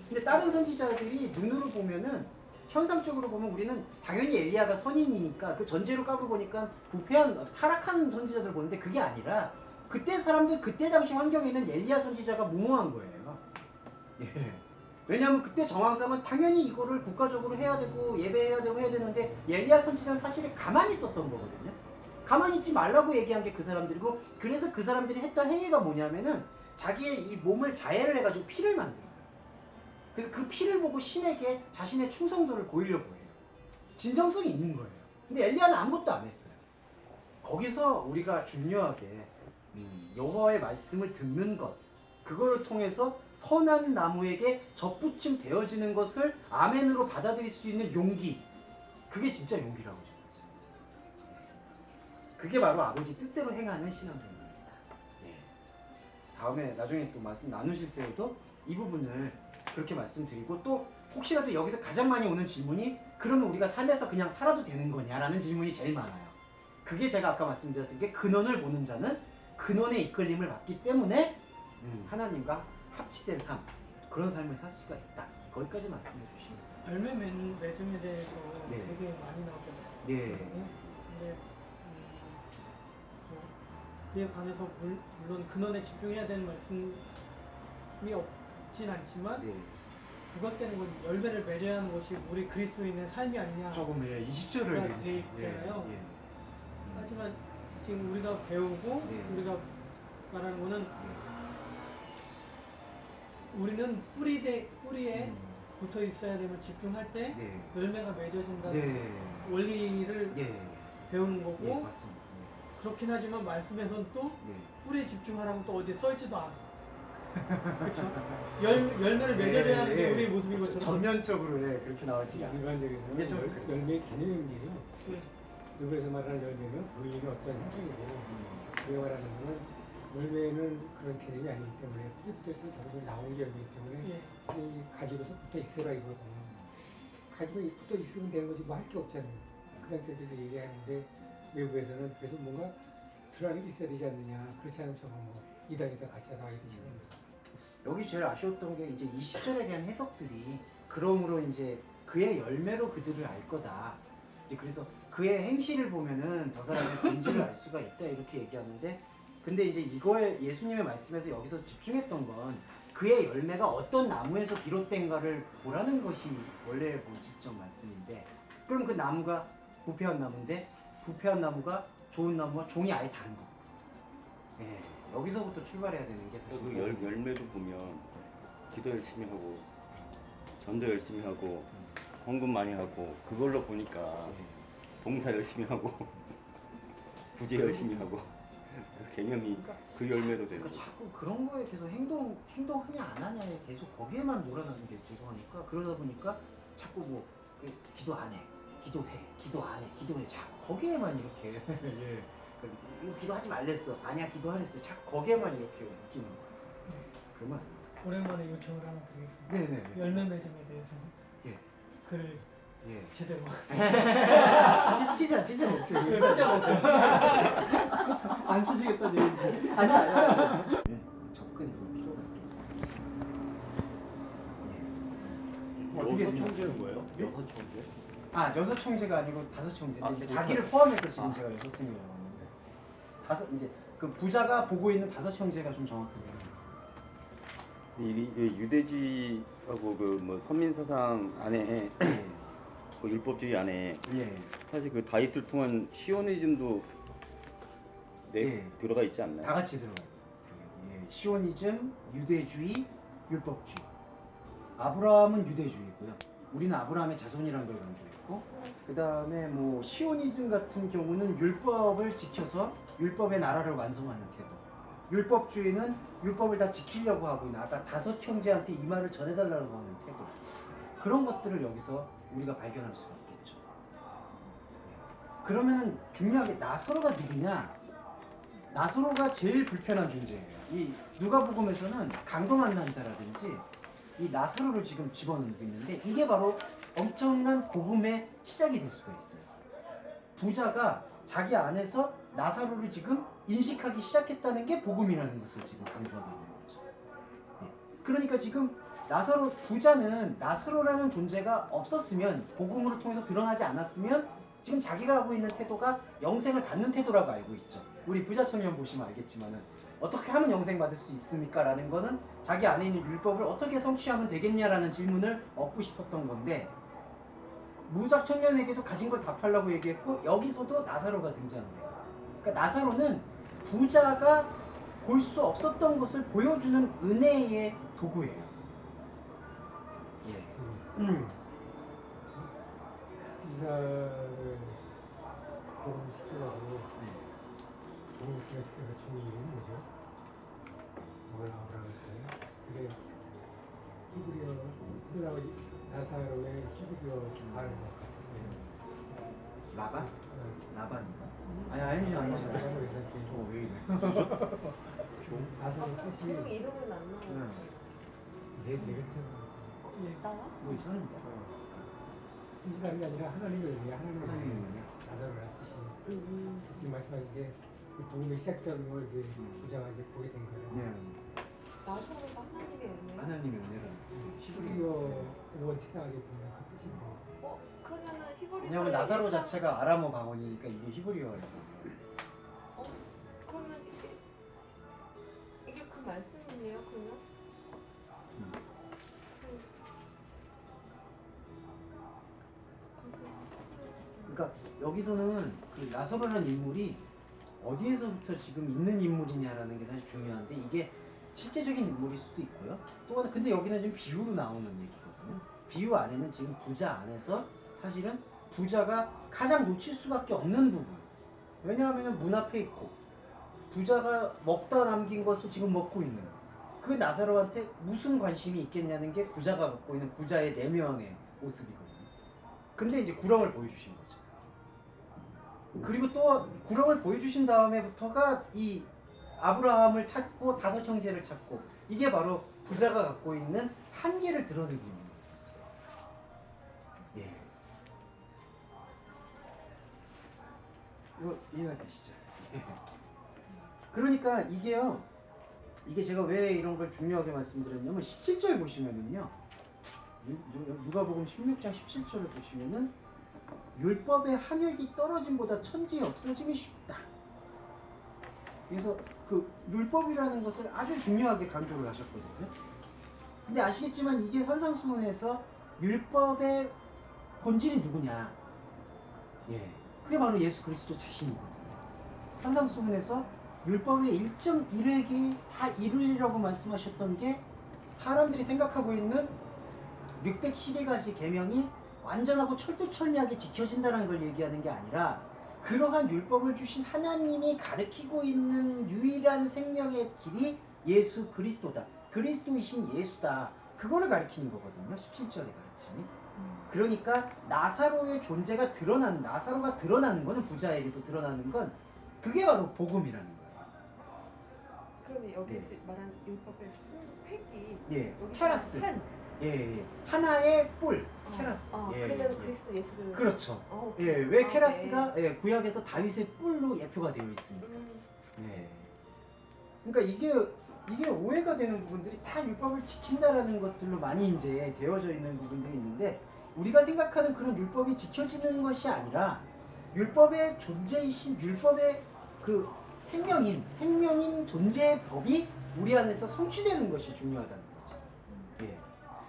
근데 다른 선지자들이 눈으로 보면은 현상적으로 보면 우리는 당연히 엘리야가 선인이니까 그 전제로 까고 보니까 부패한 타락한 선지자들 보는데 그게 아니라 그때 사람들 그때 당시 환경에는 엘리야 선지자가 무모한 거예요. 예. 왜냐하면 그때 정황상은 당연히 이거를 국가적으로 해야 되고 예배해야 되고 해야 되는데 엘리야 선지자는 사실 가만히 있었던 거거든요. 가만히 있지 말라고 얘기한 게 그 사람들이고 그래서 그 사람들이 했던 행위가 뭐냐면은 자기의 이 몸을 자해를 해가지고 피를 만들어요. 그래서 그 피를 보고 신에게 자신의 충성도를 보이려고 해요. 진정성이 있는 거예요. 근데 엘리야는 아무것도 안 했어요. 거기서 우리가 중요하게 여호와의 말씀을 듣는 것, 그거를 통해서 선한 나무에게 접붙임 되어지는 것을 아멘으로 받아들일 수 있는 용기, 그게 진짜 용기라고 저는 말씀했어요. 그게 바로 아버지 뜻대로 행하는 신앙생활입니다. 예. 다음에 나중에 또 말씀 나누실 때에도 이 부분을 그렇게 말씀드리고, 또 혹시라도 여기서 가장 많이 오는 질문이 그러면 우리가 삶에서 그냥 살아도 되는 거냐라는 질문이 제일 많아요. 그게 제가 아까 말씀드렸던 게 근원을 보는 자는 근원의 이끌림을 받기 때문에 하나님과 합치된 삶, 그런 삶을 살 수가 있다. 거기까지 말씀해 주시면 됩니다. 열매 맺음에 대해서 네. 되게 많이 나오거든요. 네. 근데 뭐 그에 관해서 물론 근원에 집중해야 되는 말씀이 없진 않지만 네. 그것 때문에 열매를 맺어야 하는 것이 우리 그리스도인의 삶이 아니냐. 조금 20절을 돼 있잖아요. 예. 하지만 지금 우리가 배우고 네. 우리가 말하는 거는 네. 우리는 뿌리에 붙어 있어야 되면 집중할 때 네. 열매가 맺어진다는 네. 원리를 예. 배우는 거고, 예, 맞습니다. 그렇긴 하지만 말씀에서는 또 네. 뿌리에 집중하라고 또 어디에 써있지도 않아. 그렇죠? 열매를 맺어줘야 하는 게 우리의 모습인 것처럼. 전면적으로 그렇게 나오지 않아요. 일반적으로는 이게 좀 그래요. 열매의 개념이죠. 네. 여기서 말하는 열매는 보이는 어떤 형식이고, 우리가 말하는 것은 열매는 그런 개념이 아니기 때문에 뿌리부터 있으면 저렇게 나온 게 열매이기 때문에 예. 이 가지고서 붙어 있어라 이거거든요. 가지고 붙어 있으면 되는 거지 뭐 할 게 없잖아요. 그 상태에서 얘기하는데 외부에서는 그래서 뭔가 들어가는 게 있어야 되지 않느냐. 그렇지 않으면 저거 뭐 이단이다 가짜다 이런 식으로. 여기 제일 아쉬웠던 게 이제 20절에 대한 해석들이 그러므로 이제 그의 열매로 그들을 알 거다. 이제 그래서 그의 행실을 보면은 저 사람의 본질을 알 수가 있다 이렇게 얘기하는데, 근데 이제 이거에 예수님의 말씀에서 여기서 집중했던 건 그의 열매가 어떤 나무에서 비롯된가를 보라는 것이 원래 본질적 말씀인데, 그럼 그 나무가 부패한 나무인데 부패한 나무가 좋은 나무와 종이 아예 다른 거. 예, 여기서부터 출발해야 되는 게 사실 그 열매도 보면 기도 열심히 하고 전도 열심히 하고 헌금 많이 하고 그걸로 보니까 봉사 열심히 하고 구제 열심히 하고 그 개념이 그 열매로 되는 그러니까 거죠. 자꾸 그런 거에 계속 행동하냐 안 하냐에 계속 거기에만 몰아넣는 게 되고 하니까, 그러다 보니까 자꾸 뭐 기도 안 해, 기도해, 기도 안 해, 기도해, 자꾸 거기에만 이렇게 예. 그러니까 이거 기도하지 말랬어, 아니야 기도하랬어, 자꾸 거기에만 이렇게 웃기는 거예요. 그러면 안 나왔어요. 오랜만에 요청을 하나 드리겠습니다. 네네네. 열매 맺음에 대해서 예. 글을 예. 제대로. 피자 먹죠. 안 쓰시겠다는 얘기지. 아니. 접근이 필요가 있겠죠. 어떻게 여섯 총재는 뭐예요? 여섯 총재? 아, 6총재가 아니고 5총재인데 아, 이제 그렇구나. 자기를 포함해서 지금 아. 제가 6승이라고 하는데 이제 그 부자가 보고 있는 5형제가 좀 정확하게. 이 유대주의하고 그 뭐 선민사상 안에 그 율법주의 안에 예. 사실 그 다윗을 통한 시오니즘도 들어가 있지 않나요? 다 같이 들어가요. 예. 시오니즘, 유대주의, 율법주의. 아브라함은 유대주의고요. 우리는 아브라함의 자손이라는 걸 강조했고, 그 다음에 뭐 시오니즘 같은 경우는 율법을 지켜서 율법의 나라를 완성하는 태도. 율법주의는 율법을 다 지키려고 하고 있는 아까 5 형제한테 이 말을 전해달라고 하는 태도. 그런 것들을 여기서 우리가 발견할 수가 있겠죠. 그러면은 중요하게 나사로가 누구냐? 나사로가 제일 불편한 존재예요. 이 누가복음에서는 강도 만난 자라든지 이 나사로를 지금 집어넣고 있는데 이게 바로 엄청난 복음의 시작이 될 수가 있어요. 부자가 자기 안에서 나사로를 지금 인식하기 시작했다는 게 복음이라는 것을 지금 강조하고 있는 거죠. 네. 그러니까 지금 나사로 부자는 나사로라는 존재가 없었으면 복음으로 통해서 드러나지 않았으면 지금 자기가 하고 있는 태도가 영생을 받는 태도라고 알고 있죠. 우리 부자 청년 보시면 알겠지만은 어떻게 하면 영생 받을 수 있습니까? 라는 거는 자기 안에 있는 율법을 어떻게 성취하면 되겠냐라는 질문을 얻고 싶었던 건데 무작 청년에게도 가진 걸 답하려고 얘기했고 여기서도 나사로가 등장해요. 그러니까 나사로는 부자가 볼 수 없었던 것을 보여주는 은혜의 도구예요. 예. 이사를 복음시키라고 복음시키가 준 이유는 뭐죠? 뭐라고 할까요? 그게 히브리어 흔하고 나사로의 히브리어 발음 같아요. 라반? 라반인가? 아니죠. 왜 이래? 나사로 그 뜻이 이름은 안 나와요. 나와? 뭐 이상한데? 뜻이 다른 게 아니라 하나님의 은혜, 하나님의 하나님의 은혜. 은혜. 나사로라는 뜻이 지금 말씀하신 게 복음의 시작점인 걸 이제 부자가 이제 보게 된 거예요. 네. 나사로가 하나님의 은혜? 하나님의 은혜라는 뜻이에요. 히브리어 원칙상하게 보면 그 뜻인데. 그러면은 히브리 왜냐면 나사로 자체가 아람어 방언이니까 이게 히브리어예요. 그러면 이게 그 말씀이네요, 그러면? 그러니까 여기서는 그 나사로라는 인물이 어디에서부터 지금 있는 인물이냐라는 게 사실 중요한데 이게 실제적인 인물일 수도 있고요. 또 하나 근데 여기는 좀 비유로 나오는 얘기거든요. 비유 안에는 지금 부자 안에서 사실은 부자가 가장 놓칠 수밖에 없는 부분. 왜냐하면 문 앞에 있고 부자가 먹다 남긴 것을 지금 먹고 있는 그 나사로한테 무슨 관심이 있겠냐는 게 부자가 갖고 있는 부자의 내면의 모습이거든요. 근데 이제 구렁을 보여주신 거죠. 그리고 또 구렁을 보여주신 다음에부터가 이 아브라함을 찾고 5 형제를 찾고 이게 바로 부자가 갖고 있는 한계를 드러내고 있는 거예요. 예. 이거 이해가 되시죠? 예. 그러니까 이게요. 이게 제가 왜 이런 걸 중요하게 말씀드렸냐면 17절 보시면은요. 누가복음 16장 17절을 보시면은 율법의 한획이 떨어짐보다 천지의 없어짐이 쉽다. 그래서 그 율법이라는 것을 아주 중요하게 강조를 하셨거든요. 근데 아시겠지만 이게 산상수훈에서 율법의 본질이 누구냐? 예, 그게 바로 예수 그리스도 자신이거든요. 산상수훈에서 율법의 1.1획이 다 이루리라고 말씀하셨던 게 사람들이 생각하고 있는 612가지 계명이 완전하고 철두철미하게 지켜진다는 걸 얘기하는 게 아니라 그러한 율법을 주신 하나님이 가르치고 있는 유일한 생명의 길이 예수 그리스도다. 그리스도이신 예수다. 그거를 가르치는 거거든요. 17절의 가르침이. 그러니까 나사로의 존재가 나사로가 드러나는 거는 부자에게서 드러나는 건 그게 바로 복음이라는 거예요. 그러면 여기서 네. 말한 율법의 획이 예, 여기 케라스. 펜. 예. 하나의 뿔, 케라스. 예, 그러면 예. 그리스도 예수를 그렇죠. 예, 왜 케라스가 구약에서 다윗의 뿔로 예표가 되어 있습니까? 예. 그러니까 이게 오해가 되는 부분들이 다 율법을 지킨다라는 것들로 많이 이제 되어져 있는 부분들이 있는데 우리가 생각하는 그런 율법이 지켜지는 것이 아니라 율법의 존재이신 율법의 그 생명인 존재의 법이 우리 안에서 성취되는 것이 중요하다는 거죠. 예.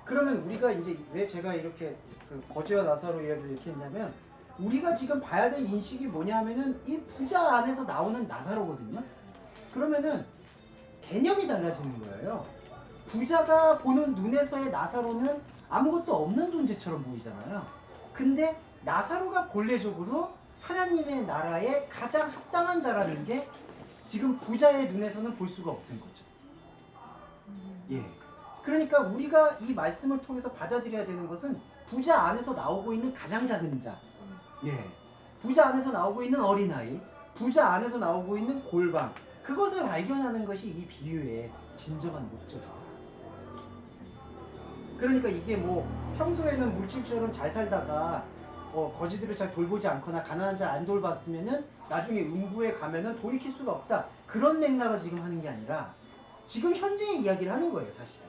그러면 우리가 이제 왜 제가 이렇게 그 거지와 나사로 이야기를 이렇게 했냐면 우리가 지금 봐야 될 인식이 뭐냐면은 이 부자 안에서 나오는 나사로거든요. 그러면은 개념이 달라지는 거예요. 부자가 보는 눈에서의 나사로는 아무것도 없는 존재처럼 보이잖아요. 근데 나사로가 본래적으로 하나님의 나라에 가장 합당한 자라는 게 지금 부자의 눈에서는 볼 수가 없는 거죠. 예. 그러니까 우리가 이 말씀을 통해서 받아들여야 되는 것은 부자 안에서 나오고 있는 가장 작은 자, 예. 부자 안에서 나오고 있는 어린아이, 부자 안에서 나오고 있는 골방, 그것을 발견하는 것이 이 비유의 진정한 목적이다. 그러니까 이게 뭐 평소에는 물질처럼 잘 살다가 거지들을 잘 돌보지 않거나 가난한 자 안 돌봤으면은 나중에 음부에 가면은 돌이킬 수가 없다. 그런 맥락을 지금 하는 게 아니라 지금 현재의 이야기를 하는 거예요, 사실은.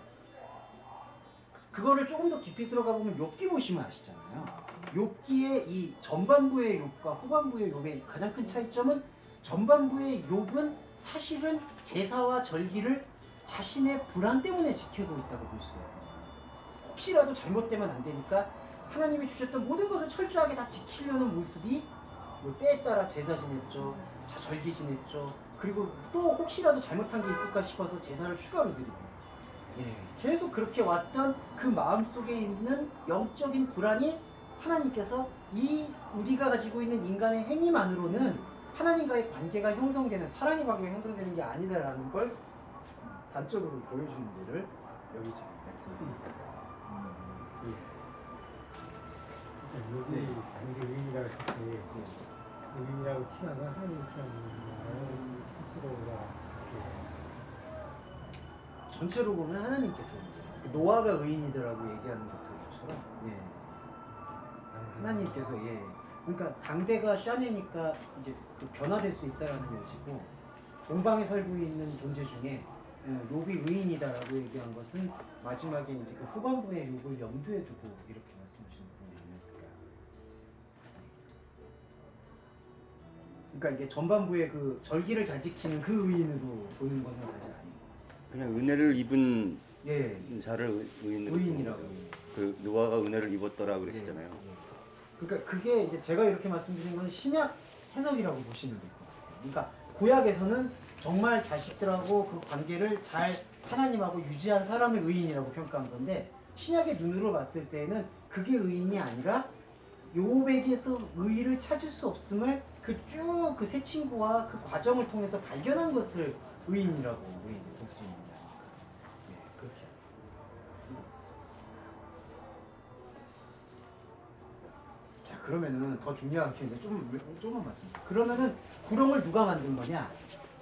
그거를 조금 더 깊이 들어가 보면 욥기 보시면 아시잖아요. 욥기의 이 전반부의 욥과 후반부의 욥의 가장 큰 차이점은 전반부의 욥은 사실은 제사와 절기를 자신의 불안 때문에 지키고 있다고 볼 수가 있거든요. 혹시라도 잘못되면 안 되니까 하나님이 주셨던 모든 것을 철저하게 다 지키려는 모습이 뭐 때에 따라 제사 지냈죠, 절기 지냈죠. 그리고 또 혹시라도 잘못한 게 있을까 싶어서 제사를 추가로 드리고, 예, 계속 그렇게 왔던 그 마음속에 있는 영적인 불안이 하나님께서 이 우리가 가지고 있는 인간의 행위만으로는 하나님과의 관계가 형성되는, 사랑의 관계가 형성되는 게 아니다라는 걸 단적으로 보여주는 예를 여기 지금 나타납니다. 여기 단계 의인이라고 했을 때 의인이라고 취하면 하나님 취하는 스스로가 전체로 보면 하나님께서 이제 노아가 의인이더라고 얘기하는 것처럼, 예, 하나님께서, 예, 그러니까 당대가 샤네니까 이제 그 변화될 수 있다라는 것이고, 동방에 살고 있는 존재 중에 욥이 의인이다라고 얘기한 것은 마지막에 이제 그 후반부의 욥을 염두에 두고 이렇게 말씀하시는 부분이 아니었을까요? 그러니까 이게 전반부의 그 절기를 잘 지키는 그 의인으로 보는 것은 사실 아니고, 그냥 은혜를 입은 예, 자를 의인이라고. 그 노아가 은혜를 입었더라 그러시잖아요. 예, 예. 그러니까 그게 이제 제가 이렇게 말씀드린 건 신약 해석이라고 보시면 될 것 같아요. 그러니까 구약에서는 정말 자식들하고 그 관계를 잘 하나님하고 유지한 사람을 의인이라고 평가한 건데, 신약의 눈으로 봤을 때에는 그게 의인이 아니라 욥에게서 의의를 찾을 수 없음을 그 쭉 그 세 친구와 그 과정을 통해서 발견한 것을 의인이라고 우리 볼 수 있는 게 아닐까. 예, 그렇게 자, 그러면은 더 중요한 게 이제 조금만 말씀드릴게요. 그러면은 구렁을 누가 만든 거냐?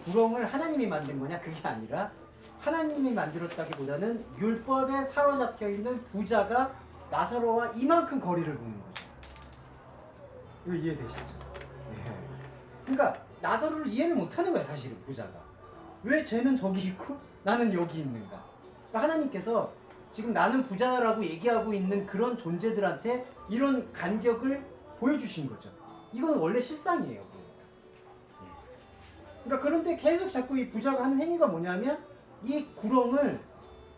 구렁을 하나님이 만든 거냐? 그게 아니라 하나님이 만들었다기보다는 율법에 사로잡혀 있는 부자가 나사로와 이만큼 거리를 보는 거죠. 이거 이해되시죠? 예. 그러니까 나사로를 이해를 못하는 거야, 사실은 부자가. 왜 쟤는 저기 있고 나는 여기 있는가? 그러니까 하나님께서 지금 나는 부자라고 얘기하고 있는 그런 존재들한테 이런 간격을 보여주신 거죠. 이건 원래 실상이에요. 그러니까 그런데 계속 자꾸 이 부자가 하는 행위가 뭐냐면 이 구렁을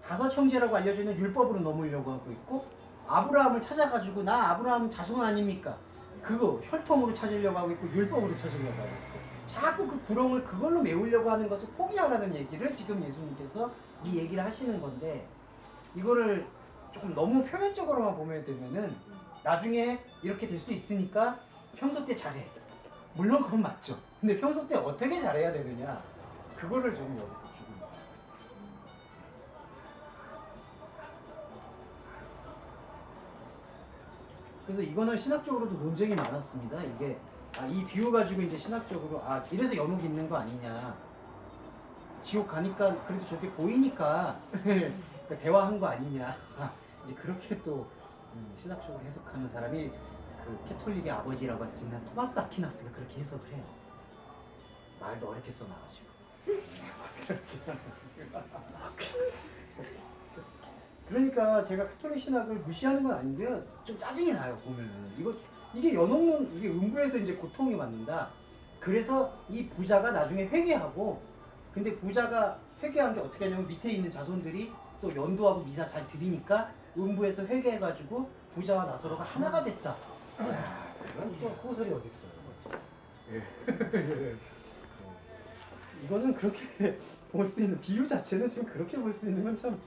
다섯 형제라고 알려져 있는 율법으로 넘으려고 하고 있고, 아브라함을 찾아가지고 나 아브라함 자손 아닙니까? 그거 혈통으로 찾으려고 하고 있고 율법으로 찾으려고 하고 있고, 자꾸 그 구렁을 그걸로 메우려고 하는 것을 포기하라는 얘기를 지금 예수님께서 이 얘기를 하시는 건데, 이거를 조금 너무 표면적으로만 보면 되면은 나중에 이렇게 될 수 있으니까 평소 때 잘해. 물론 그건 맞죠. 근데 평소 때 어떻게 잘해야 되느냐, 그거를 좀 여기서 주고. 그래서 이거는 신학적으로도 논쟁이 많았습니다. 이게 이 비유 가지고 이제 신학적으로 이래서 연옥이 있는 거 아니냐. 지옥 가니까 그래도 저렇게 보이니까 그러니까 대화한 거 아니냐. 이제 그렇게 또 신학적으로 해석하는 사람이 그 캐톨릭의 아버지라고 할 수 있는 토마스 아퀴나스가 그렇게 해석을 해요. 말도 어렵게 써놔가지고. 그러니까 제가 카톨릭 신학을 무시하는 건 아닌데요. 좀 짜증이 나요, 보면은. 이게 연옥론, 이게 음부에서 이제 고통이 받는다. 그래서 이 부자가 나중에 회개하고, 근데 부자가 회개한 게 어떻게 하냐면 밑에 있는 자손들이 또 연도하고 미사 잘 드리니까 음부에서 회개해가지고 부자와 나사로가 하나가 됐다. 그런 또 소설이 어딨어요. 예. 이거는 그렇게 볼 수 있는, 비유 자체는 지금 그렇게 볼 수 있는 건 참,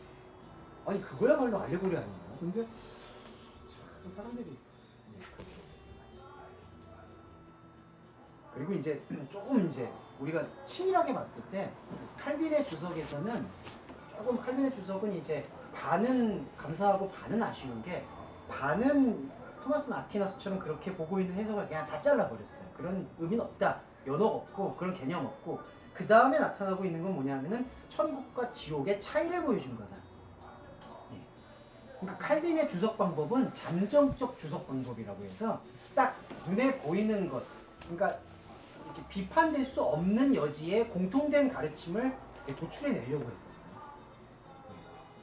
아니 그거야말로 알레고리 아니에요. 근데 참 사람들이 그리고 이제 조금 이제 우리가 치밀하게 봤을 때 칼빈의 주석에서는 조금 칼빈의 주석은 이제 반은 감사하고 반은 아쉬운 게 반은 토마스 아퀴나스처럼 그렇게 보고 있는 해석을 그냥 다 잘라버렸어요. 그런 의미는 없다. 연옥 없고 그런 개념 없고 그 다음에 나타나고 있는 건 뭐냐면은 천국과 지옥의 차이를 보여준 거다. 예. 그러니까 칼빈의 주석 방법은 잠정적 주석 방법이라고 해서 딱 눈에 보이는 것, 그러니까 이렇게 비판될 수 없는 여지의 공통된 가르침을 도출해내려고 했었어요.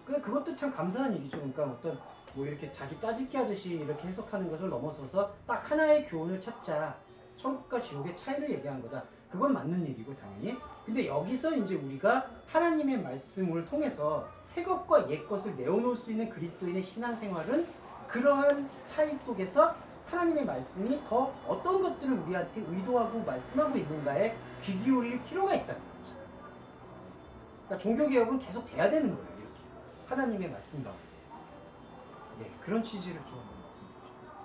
근데 그것도 참 감사한 일이죠. 그러니까 어떤 뭐 이렇게 자기 짜집기 하듯이 이렇게 해석하는 것을 넘어서서 딱 하나의 교훈을 찾자. 천국과 지옥의 차이를 얘기한 거다. 그건 맞는 얘기고 당연히. 근데 여기서 이제 우리가 하나님의 말씀을 통해서 새 것과 옛 것을 내어놓을 수 있는 그리스도인의 신앙생활은 그러한 차이 속에서 하나님의 말씀이 더 어떤 것들을 우리한테 의도하고 말씀하고 있는가에 귀 기울일 필요가 있다는 거죠. 그러니까 종교개혁은 계속 돼야 되는 거예요. 이렇게 하나님의 말씀 가운데 예, 그런 취지를 좀 말씀드리고 싶습니다.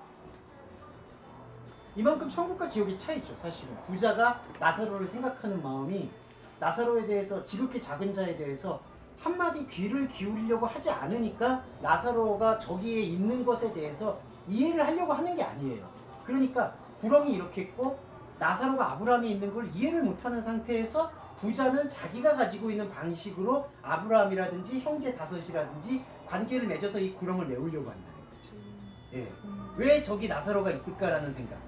이만큼 천국과 지옥의 차이죠. 사실은 부자가 나사로를 생각하는 마음이 나사로에 대해서 지극히 작은 자에 대해서 한마디 귀를 기울이려고 하지 않으니까 나사로가 저기에 있는 것에 대해서 이해를 하려고 하는 게 아니에요. 그러니까 구렁이 이렇게 있고 나사로가 아브라함이 있는 걸 이해를 못하는 상태에서 부자는 자기가 가지고 있는 방식으로 아브라함이라든지 형제 다섯이라든지 관계를 맺어서 이 구렁을 메우려고 한다는 거죠. 예. 왜 저기 나사로가 있을까라는 생각,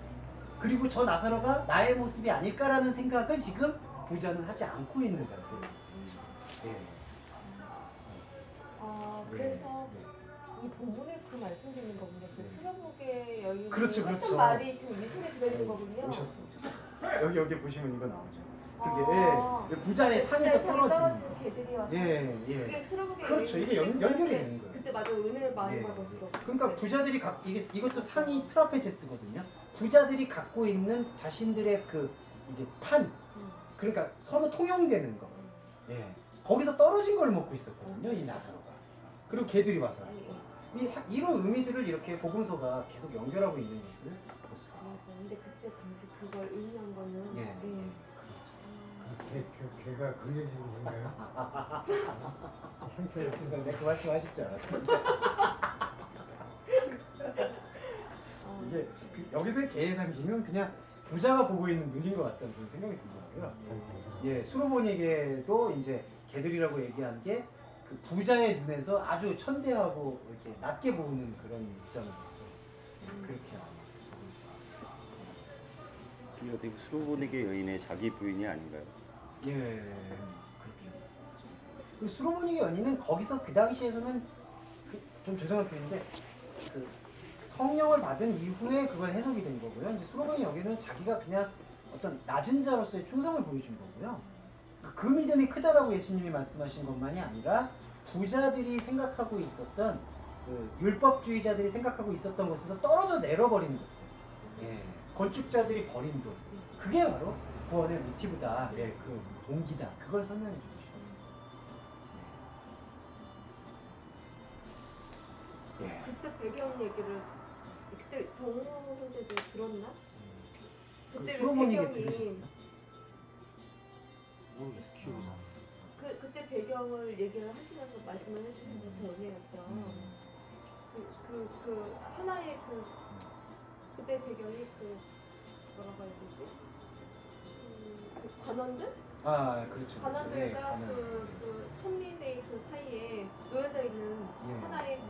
그리고 저 나사로가 나의 모습이 아닐까라는 생각을 지금 부자는 하지 않고 있는 상태예요. 예. 그래서 네. 이 본문에 그 말씀드리는 거군요. 그 네. 수로복의 여인이 그렇죠, 했던 그렇죠. 말이 지금 이 속에 들어있는 거군요. 오셨어. 여기 보시면 이거 나오죠. 그게 아, 부자의 상에서 떨어지는 개들이 와서 예. 그게 수로복의 그렇죠. 이게 연결이 되는 거예요. 그때 맞아 은혜 많이 예. 받았어. 그러니까 부자들이 이것도 상이 트라페제스거든요. 부자들이 갖고 있는 자신들의 이게 판, 그러니까 서로 통용되는 거. 예. 거기서 떨어진 걸 먹고 있었거든요. 이 나사로가. 그리고 개들이 와서. 이런 의미들을 이렇게 복음서가 계속 연결하고 있는 것을 볼 수가 있어요. 맞아. 근데 그때 당시 그걸 의미한 거는 예. 걔가 그려지는 건가요? 상처를 죄송해요. 내가 그 말씀 하실 줄 알았어. 이게 여기서의 개의 상징은 그냥 부자가 보고 있는 눈인 것 같다는 그런 생각이 들더라고요. 예, 수로보니에게도 이제 개들이라고 얘기한 게 그 부자의 눈에서 아주 천대하고 이렇게 낮게 보는 그런 입장으로서 그렇게 이게 어떻게 수로보닉의 여인의 자기 부인이 아닌가요? 예, 그렇게 알았어요. 그 수로보닉의 연인은 거기서 그 당시에서는 좀 죄송한 표현인데 그 성령을 받은 이후에 그걸 해석이 된 거고요. 이제 수로보니 여기는 자기가 그냥 어떤 낮은 자로서의 충성을 보여준 거고요. 그 믿음이 크다라고 예수님이 말씀하신 것만이 아니라 부자들이 생각하고 있었던 율법주의자들이 생각하고 있었던 것에서 떨어져 내려버리는 것들. 예, 건축자들이 버린 돈. 그게 바로 구원의 모티브다. 예, 그 동기다. 그걸 설명해 주고 싶어요. 예. 그때 배경 얘기를 그때 정우 형제도 들었나? 그때 왜 수로보니게 배경이 들으셨어요? 모르겠어요. 기억이 잘 안 나요. 그때 배경을 얘기를 하시면서 말씀을 해주신 게 더 은혜였죠. 그 하나의 그때 배경이 뭐라고 해야 되지? 그 관원들? 아, 그렇죠. 관원들과 그 천민의 그 사이에 놓여져 있는 하나의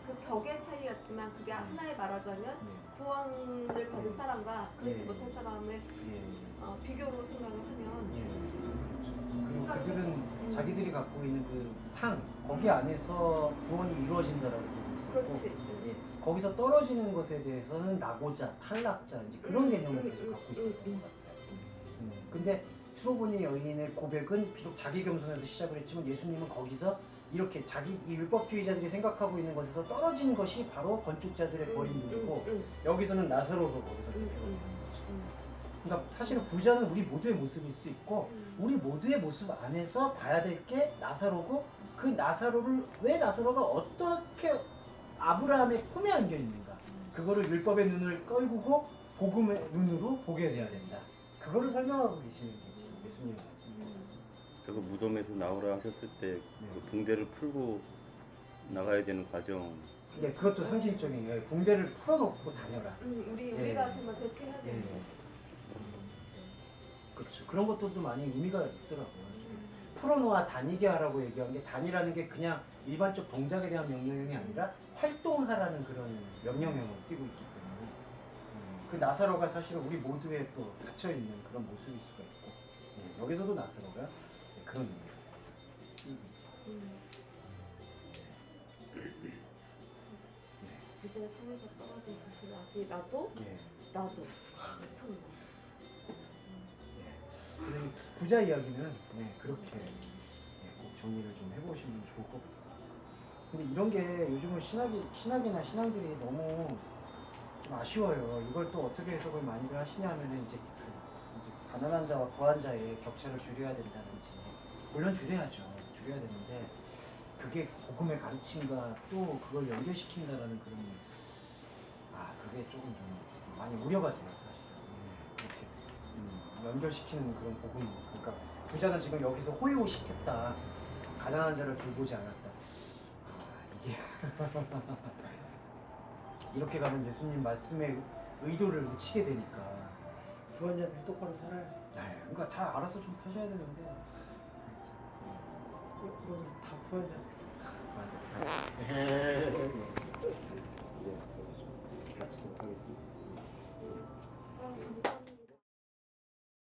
그 벽의 차이였지만 그게 하나의 말하자면 구원을 받은 사람과 그렇지 못한 사람의 비교로 생각을 하면 그리고 그들은 자기들이 갖고 있는 그 상, 거기 안에서 구원이 이루어진다라고 보고 있었고 예, 거기서 떨어지는 것에 대해서는 낙오자, 탈락자 이제 그런 개념을 계속 갖고 있었던 것 같아요. 근데 수로보니 여인의 고백은 비록 자기 겸손에서 시작을 했지만 예수님은 거기서 이렇게 이 율법주의자들이 생각하고 있는 것에서 떨어진 것이 바로 건축자들의 버린 돈이고 여기서는 나사로가 거기서 대표가 되는 거죠. 그러니까 사실은 부자는 우리 모두의 모습일 수 있고 우리 모두의 모습 안에서 봐야 될 게 나사로고 그 나사로를 왜 나사로가 어떻게 아브라함의 품에 안겨 있는가 그거를 율법의 눈을 끌고 복음의 눈으로 보게 돼야 된다. 그거를 설명하고 계시는 거죠. 예수님의 말씀인 것 같습니다. 그리고 무덤에서 나오라 하셨을 때 그 붕대를 풀고 나가야 되는 과정. 네, 그것도 상징적인 게 붕대를 풀어놓고 다녀라. 우리가 정말 그렇게 해야 되는 거. 그렇죠. 그런 것들도 많이 의미가 있더라고요. 풀어놓아 다니게 하라고 얘기한 게 다니라는 게 그냥 일반적 동작에 대한 명령형이 아니라 활동하라는 그런 명령형을 띠고 있기 때문에 그 나사로가 사실은 우리 모두에 또 갇혀있는 그런 모습일 수가 있고 여기서도 나사로가 그런 의미가 쓰이고 있죠. 이제 산에서 떨어진 자신의 아기 나도 미쳤네. 그래서 부자 이야기는 그렇게 꼭 정리를 좀 해보시면 좋을 것 같습니다. 근데 이런 게 요즘은 신학이나 신앙들이 너무 좀 아쉬워요. 이걸 또 어떻게 해석을 많이들 하시냐면은 이제 가난한 자와 부한 자의 격차를 줄여야 된다든지, 물론 줄여야죠. 줄여야 되는데 그게 복음의 가르침과 또 그걸 연결시킨다라는 그런 그게 조금 좀 많이 우려가 돼요, 사실. 이렇게 연결시키는 그런 복음. 그러니까 부자는 지금 여기서 호의호식했다. 가난한 자를 돌보지 않았다. 이게 이렇게 가면 예수님 말씀의 의도를 놓치게 되니까. 부한 자들 똑바로 살아야지. 그러니까 다 알아서 좀 사셔야 되는데. 그럼 다 부한 자.